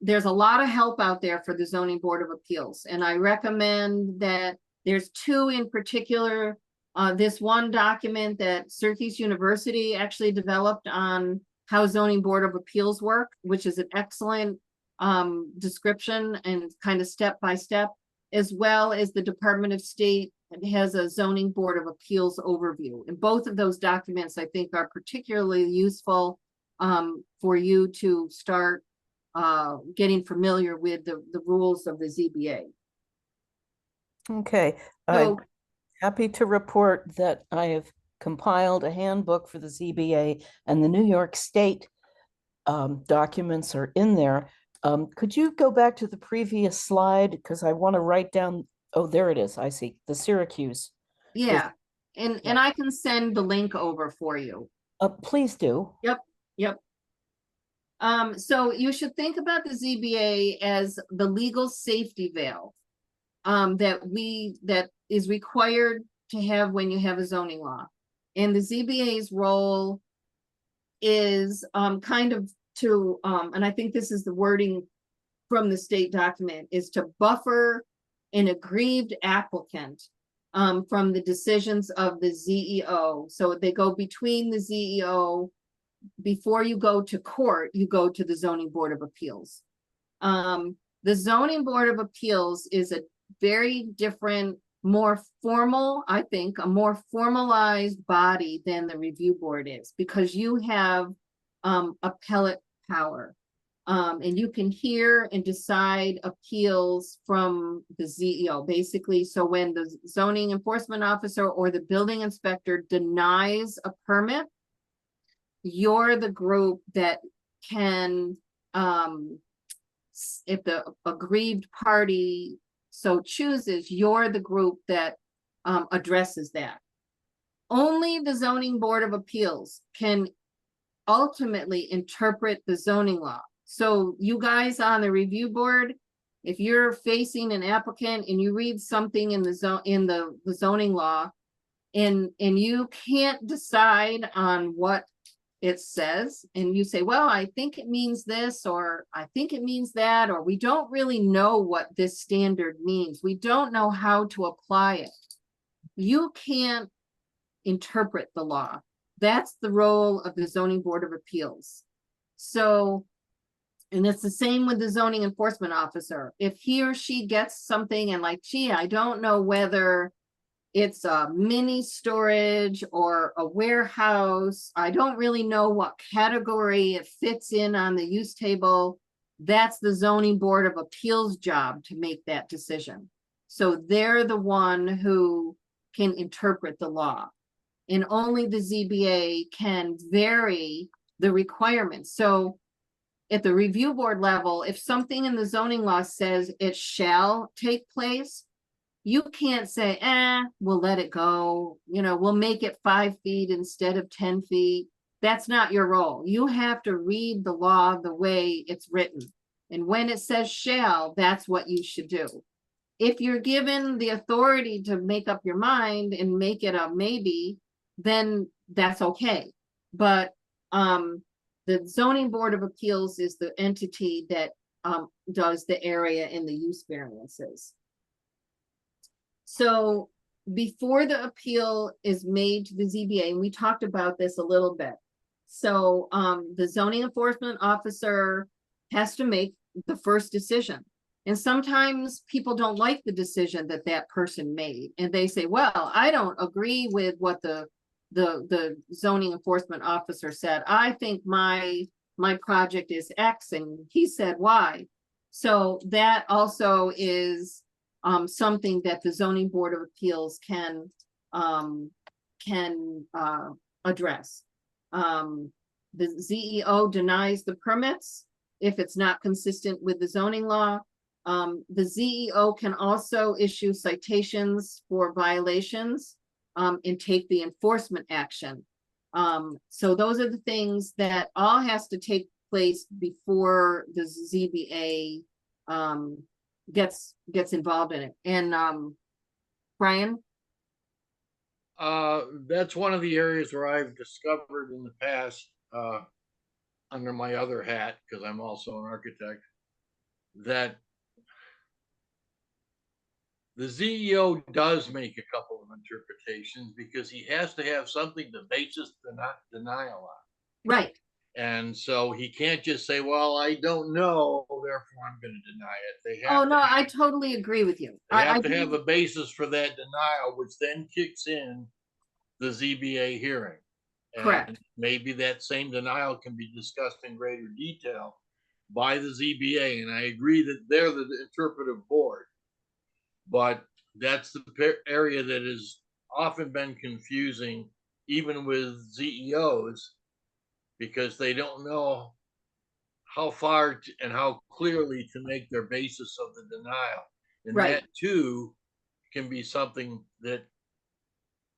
There's a lot of help out there for the Zoning Board of Appeals. And I recommend that there's 2 in particular. This one document that Syracuse University actually developed on how Zoning Board of Appeals work, which is an excellent description and kind of step-by-step, as well as the Department of State has a Zoning Board of Appeals overview. And both of those documents, I think, are particularly useful for you to start getting familiar with the rules of the ZBA. Okay. So, Happy to report that I have compiled a handbook for the ZBA, and the New York State documents are in there. Could you go back to the previous slide? Because I want to write down, oh, there it is. I see the Syracuse. yeah, and I can send the link over for you. Please do. Yep. So you should think about the ZBA as the legal safety valve that is required to have when you have a zoning law. And the ZBA's role is kind of to, and I think this is the wording from the state document, is to buffer an aggrieved applicant from the decisions of the ZEO. So they go between the ZEO. Before you go to court, you go to the Zoning Board of Appeals. The Zoning Board of Appeals is a very different more formal, I think, a more formalized body than the review board is, because you have appellate power. And you can hear and decide appeals from the ZEO, basically. So when the zoning enforcement officer or the building inspector denies a permit, you're the group that can, if the aggrieved party so chooses, you're the group that addresses that. Only the zoning board of appeals can ultimately interpret the zoning law. So you guys on the review board, if you're facing an applicant and you read something in the zoning law, and you can't decide on what it says, and you say, well, I think it means this, or I think it means that, or we don't really know what this standard means. We don't know how to apply it. You can't interpret the law. That's the role of the zoning board of appeals. So, and it's the same with the zoning enforcement officer. If he or she gets something and like, gee, I don't know whether it's a mini storage or a warehouse, I don't really know what category it fits in on the use table, that's the zoning board of appeals job to make that decision. So they're the one who can interpret the law. And only the ZBA can vary the requirements. So at the review board level, if something in the zoning law says it shall take place, you can't say, we'll let it go. You know, we'll make it 5 feet instead of 10 feet. That's not your role. You have to read the law the way it's written. And when it says shall, that's what you should do. If you're given the authority to make up your mind and make it a maybe, then that's okay. But the zoning board of appeals is the entity that does the area and the use variances. So before the appeal is made to the ZBA, and we talked about this a little bit. So the zoning enforcement officer has to make the first decision. And sometimes people don't like the decision that that person made. And they say, well, I don't agree with what the zoning enforcement officer said. I think my project is X and he said Y. So that also is something that the zoning board of appeals can address. The ZEO denies the permits if it's not consistent with the zoning law. The ZEO can also issue citations for violations and take the enforcement action. So those are the things that all has to take place before the ZBA gets involved in it. And Brian? That's one of the areas where I've discovered in the past, under my other hat, because I'm also an architect, that the ZEO does make a couple of interpretations because he has to have something to base his denial on. Right. And so he can't just say, well, I don't know, therefore I'm going to deny it. They have Oh, no, I totally agree with you. They have to have a basis for that denial, which then kicks in the ZBA hearing. Correct. And maybe that same denial can be discussed in greater detail by the ZBA. And I agree that they're the interpretive board. But that's the area that has often been confusing, even with ZEOs, because they don't know how far and how clearly to make their basis of the denial. And Right. that too can be something that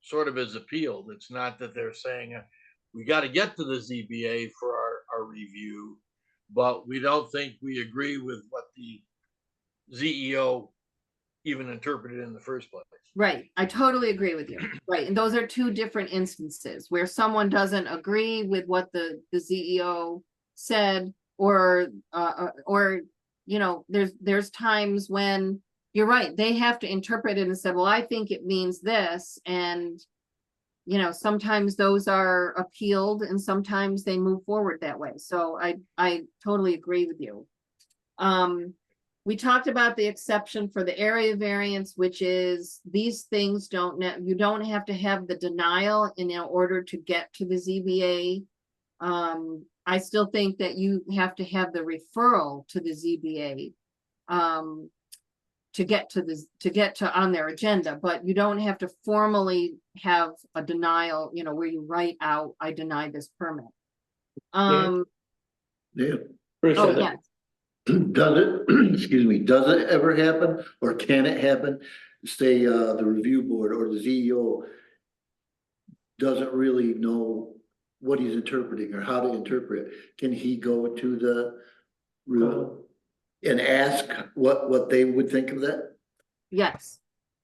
sort of is appealed. It's not that they're saying, we got to get to the ZBA for our review, but we don't think we agree with what the ZEO even interpreted in the first place. Right. I totally agree with you. Right. And those are two different instances where someone doesn't agree with what the ZEO said, or you know, there's times when you're right, they have to interpret it and say, well, I think it means this. And, you know, sometimes those are appealed and sometimes they move forward that way. So I totally agree with you. we talked about the exception for the area variance, which is these things you don't have to have the denial in order to get to the ZBA. I still think that you have to have the referral to the ZBA to get to on their agenda, but you don't have to formally have a denial, where you write out, I deny this permit. Yeah. Bruce, Oh, yes. does it, excuse me, does it ever happen or can it happen? Say, the review board or the CEO doesn't really know what he's interpreting or how to interpret. Can he go to the and ask what they would think of that? Yes.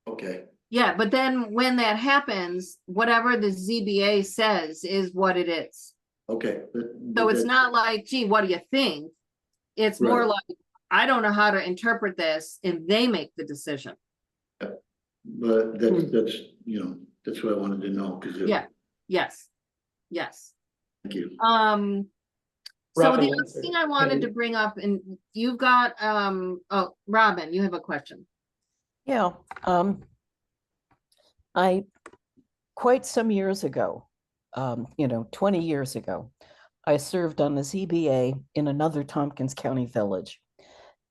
Okay. Yeah, but then when that happens, whatever the ZBA says is what it is. Okay. So it's not like, gee, what do you think? It's more Right. like, I don't know how to interpret this, and they make the decision. But that's, that's what I wanted to know, because. Yeah, yes, yes. Thank you. So Robin, the other thing I wanted to bring up, and you've got, oh, Robin, you have a question. Yeah, I, quite some years ago, 20 years ago, I served on the ZBA in another Tompkins County village.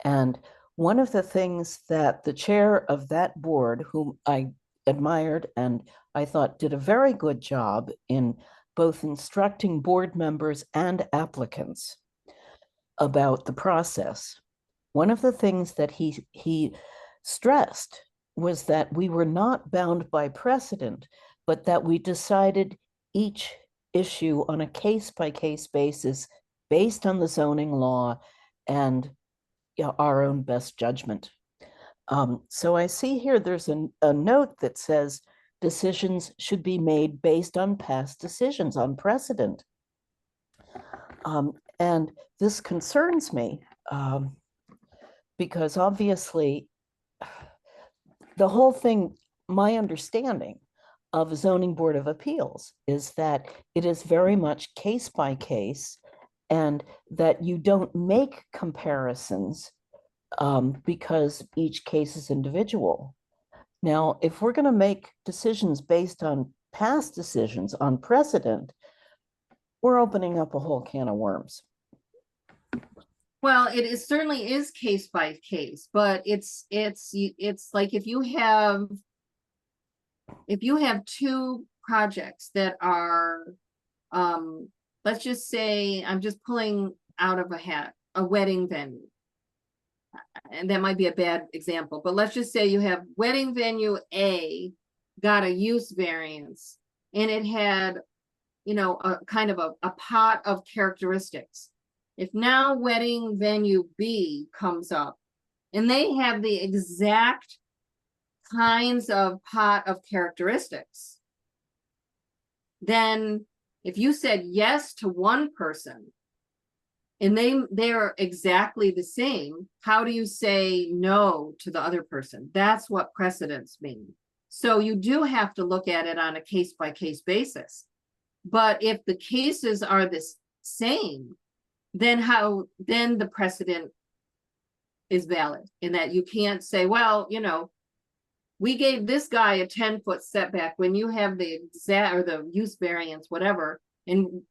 And one of the things that the chair of that board, whom I admired and I thought did a very good job in both instructing board members and applicants about the process, one of the things that he stressed was that we were not bound by precedent, but that we decided each issue on a case-by-case basis based on the zoning law and our own best judgment. So I see here there's a note that says decisions should be made based on past decisions, on precedent. And this concerns me because obviously the whole thing, my understanding of a zoning board of appeals is that it is very much case by case and that you don't make comparisons because each case is individual. Now, if we're going to make decisions based on past decisions, on precedent, we're opening up a whole can of worms. Well, it certainly is case by case, but it's like if you have two projects that are, let's just say, I'm just pulling out of a hat, a wedding venue. And that might be a bad example, but let's just say you have wedding venue A got a use variance and it had, a kind of a pot of characteristics. If now wedding venue B comes up and they have the exact kinds of pot of characteristics, then if you said yes to one person and they're exactly the same, how do you say no to the other person? That's what precedents mean. So you do have to look at it on a case-by-case basis. But if the cases are the same, then the precedent is valid in that you can't say, well, we gave this guy a 10-foot setback when you have the exact or the use variance, whatever, and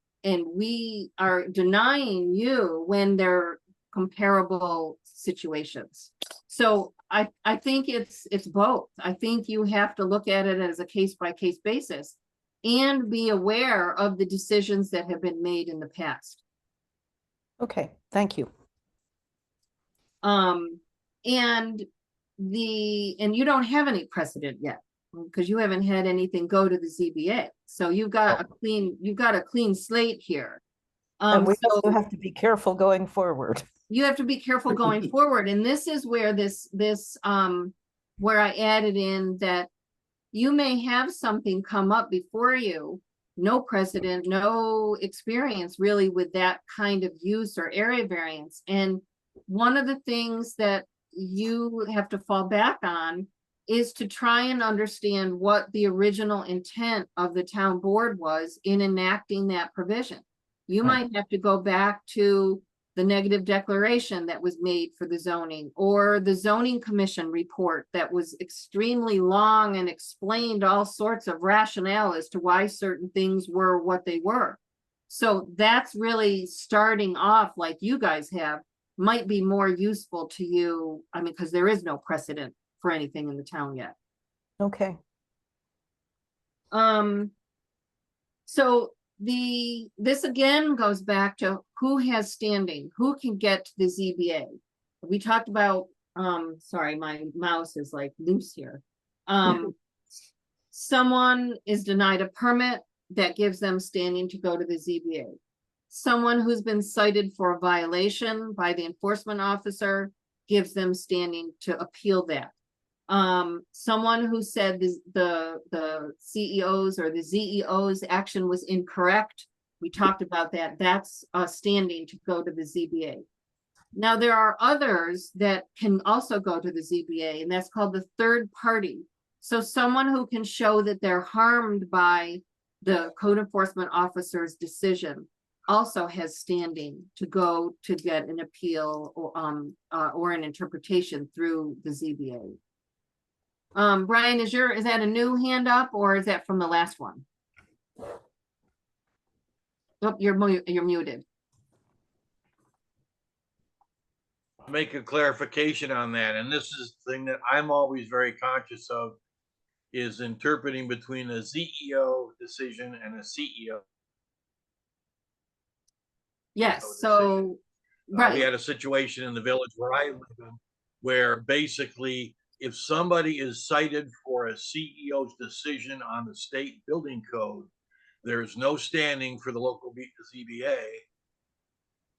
we are denying you when they're comparable situations. So I think it's both. I think you have to look at it as a case-by-case basis and be aware of the decisions that have been made in the past. Okay, thank you. And you don't have any precedent yet because you haven't had anything go to the ZBA. So you've got a clean slate here. And we So also have to be careful going forward. you have to be careful going forward. And this is where where I added in that you may have something come up before you, no precedent, no experience really with that kind of use or area variance. And one of the things that you have to fall back on is to try and understand what the original intent of the town board was in enacting that provision. You might have to go back to the negative declaration that was made for the zoning, or the zoning commission report that was extremely long and explained all sorts of rationale as to why certain things were what they were. So that's really starting off like you guys have, might be more useful to you. I mean, because there is no precedent for anything in the town yet. Okay. So this again goes back to who has standing, who can get to the ZBA. We talked about, sorry, my mouse is like loose here. Someone is denied a permit that gives them standing to go to the ZBA. Someone who's been cited for a violation by the enforcement officer gives them standing to appeal that. Someone who said the CEOs or the ZEO's action was incorrect. We talked about that. That's standing to go to the ZBA. Now, there are others that can also go to the ZBA, and that's called the third party. So someone who can show that they're harmed by the code enforcement officer's decision also has standing to go to get an appeal or an interpretation through the ZBA. Brian, is that a new hand up, or is that from the last one? Oh, you're muted. Make a clarification on that, and this is the thing that I'm always very conscious of, is interpreting between a ZEO decision and a CEO. Yes, so, right. We had a situation in the village where I live in, where basically if somebody is cited for a CEO's decision on the state building code, there's no standing for the local ZBA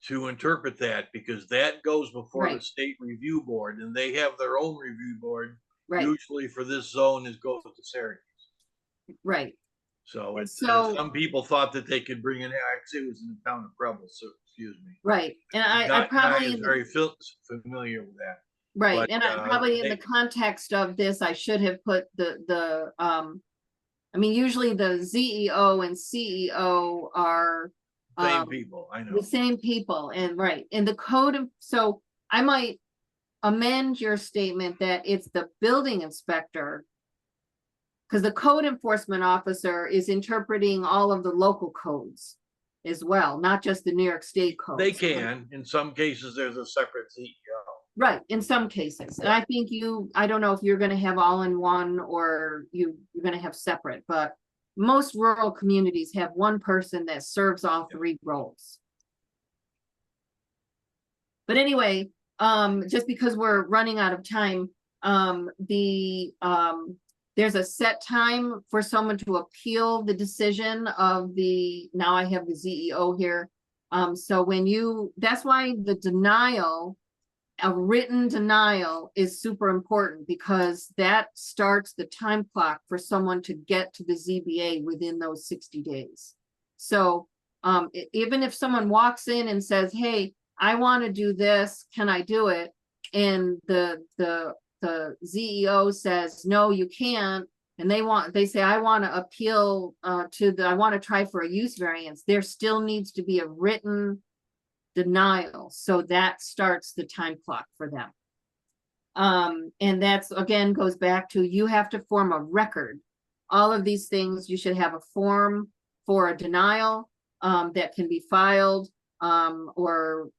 to interpret that, because that goes before the state review board, and they have their own review board. Usually for this zone goes to Syracuse. Right. So some people thought that they could bring in, actually it was in the town of Preble, so excuse me. Right, and I probably is very familiar with that. Right, But, and I probably in the context of this, I should have put I mean, usually the ZEO and CEO are same people, I know. the same people, and right, and the code of, so I might amend your statement that it's the building inspector, because the code enforcement officer is interpreting all of the local codes as well, not just the New York State codes. They can, in some cases, there's a separate CEO. Right, in some cases. And I think I don't know if you're gonna have all in one or you're gonna have separate, but most rural communities have one person that serves all three roles. But anyway, just because we're running out of time, there's a set time for someone to appeal the decision of now I have the ZEO here. So that's why the denial, a written denial, is super important, because that starts the time clock for someone to get to the ZBA within those 60 days. So even if someone walks in and says, hey, I want to do this, can I do it? And the ZEO says, no, you can't. And they say, I want to appeal I want to try for a use variance. There still needs to be a written denial. So that starts the time clock for them. And that's, again, goes back to, you have to form a record. All of these things, you should have a form for a denial that can be filed or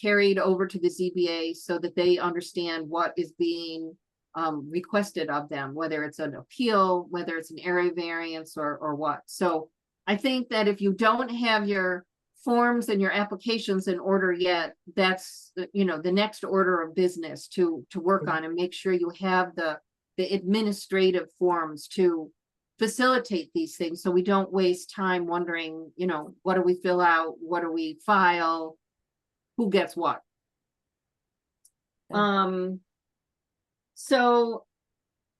carried over to the ZBA so that they understand what is being requested of them, whether it's an appeal, whether it's an area variance or what. So I think that if you don't have your forms and your applications in order yet, that's the next order of business to work on, and make sure you have the administrative forms to facilitate these things, so we don't waste time wondering, what do we fill out, what do we file, who gets what. So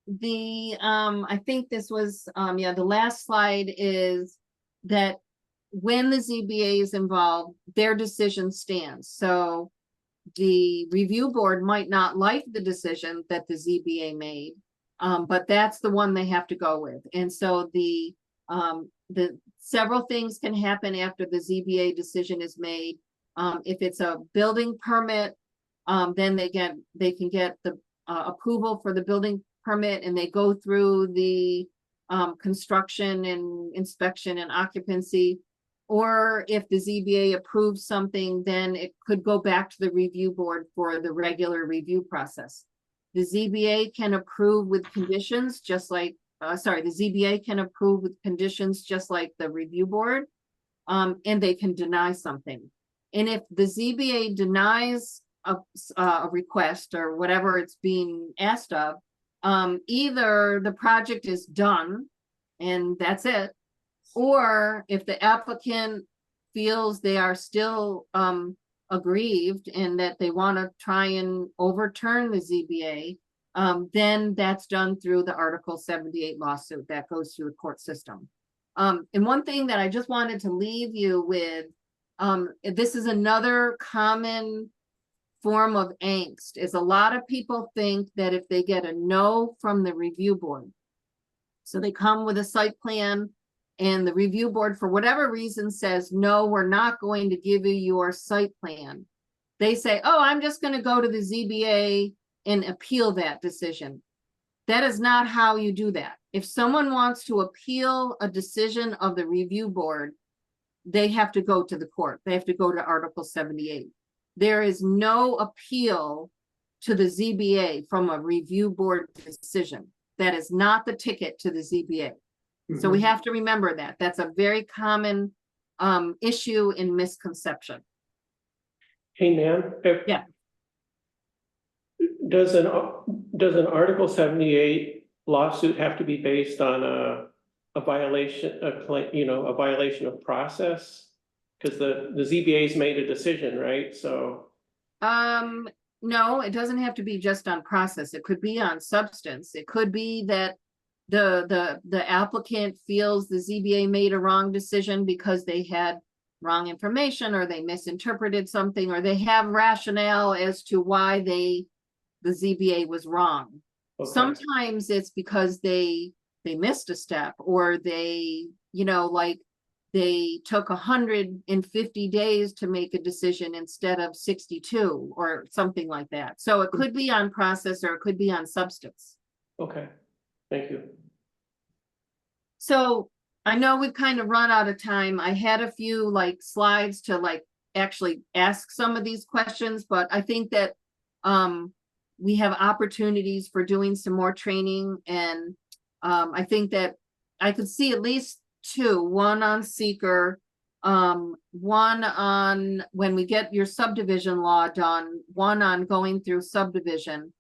I think this was the last slide is that when the ZBA is involved, their decision stands. So the review board might not like the decision that the ZBA made, but that's the one they have to go with. And so the several things can happen after the ZBA decision is made. If it's a building permit, then they can get the approval for the building permit, and they go through the construction and inspection and occupancy. Or if the ZBA approves something, then it could go back to the review board for the regular review process. The ZBA can approve with conditions, just like, the ZBA can approve with conditions just like the review board. And they can deny something. And if the ZBA denies a request or whatever it's being asked of, either the project is done and that's it, or if the applicant feels they are still aggrieved and that they want to try and overturn the ZBA, then that's done through the Article 78 lawsuit that goes through the court system. And one thing that I just wanted to leave you with, this is another common form of angst, is a lot of people think that if they get a no from the review board, so they come with a site plan and the review board, for whatever reason, says, no, we're not going to give you your site plan. They say, oh, I'm just going to go to the ZBA and appeal that decision. That is not how you do that. If someone wants to appeal a decision of the review board, they have to go to the court. They have to go to Article 78. There is no appeal to the ZBA from a review board decision. That is not the ticket to the ZBA. So we have to remember that. That's a very common issue and misconception. Hey, Nan, Yeah. Does an Article 78 lawsuit have to be based on a violation, a violation of process? Because the ZBA's made a decision, right? So. No, it doesn't have to be just on process. It could be on substance. It could be that the applicant feels the ZBA made a wrong decision because they had wrong information, or they misinterpreted something, or they have rationale as to why the ZBA was wrong. Okay. Sometimes it's because they missed a step, or they, like they took 150 days to make a decision instead of 62 or something like that. So it could be on process or it could be on substance. Okay, thank you. So I know we've kind of run out of time. I had a few slides to actually ask some of these questions, but I think that we have opportunities for doing some more training. And I think that I could see at least two, one on seeker, one on when we get your subdivision law done, one on going through subdivision.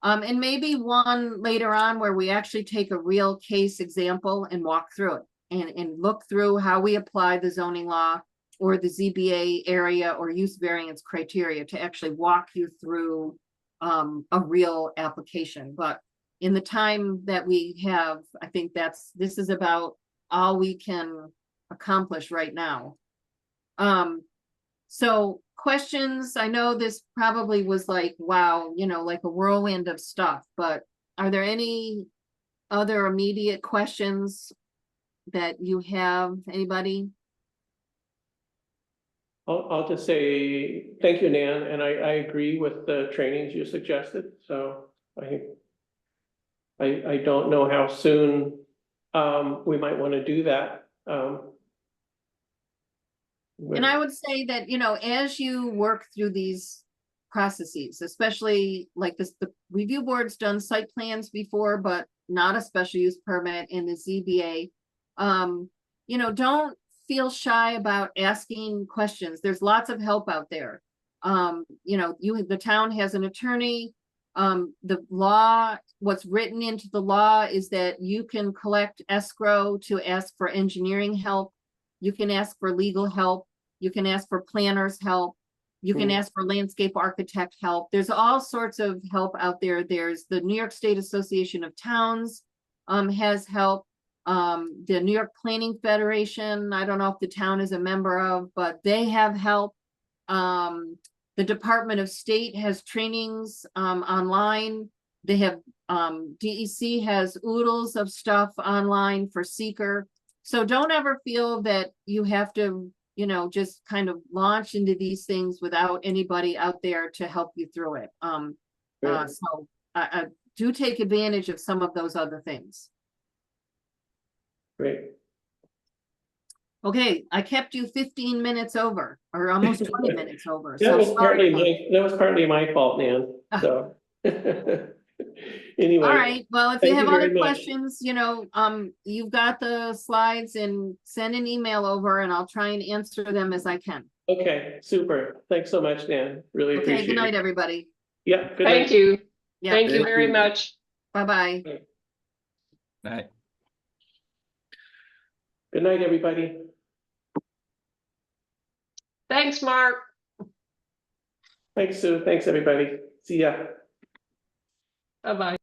And maybe one later on where we actually take a real case example and walk through it and look through how we apply the zoning law or the ZBA area or use variance criteria to actually walk you through a real application. But in the time that we have, I think this is about all we can accomplish right now. So questions, I know this probably was wow, like a whirlwind of stuff, but are there any other immediate questions that you have? Anybody? I'll just say thank you, Nan, and I agree with the trainings you suggested. So I don't know how soon we might want to do that. And I would say that, as you work through these processes, especially like this, the review board's done site plans before, but not a special use permit in the ZBA. Don't feel shy about asking questions. There's lots of help out there. The town has an attorney. The law, what's written into the law is that you can collect escrow to ask for engineering help. You can ask for legal help. You can ask for planners help. You can ask for landscape architect help. There's all sorts of help out there. There's the New York State Association of Towns has help. The New York Planning Federation, I don't know if the town is a member of, but they have help. The Department of State has trainings online. They have DEC has oodles of stuff online for seeker. So don't ever feel that you have to you know, just kind of launch into these things without anybody out there to help you through it. Great. So I do take advantage of some of those other things. Great. Okay, I kept you 15 minutes over, or almost 20 minutes over. That So was sorry. partly my fault, Nan, so. Anyway. All right, well, if you thank have you very other much. questions, you know, you've got the slides, and send an email over and I'll try and answer them as I can. Okay, super. Thanks so much, Nan. Really Okay, appreciate it. good night, everybody. Yeah, good Thank night. you. Yeah, Thank you Thank very you. much. bye-bye. Right. Good night, everybody. Thanks, Mark. Thanks, Sue. Thanks, everybody. See ya. Bye-bye.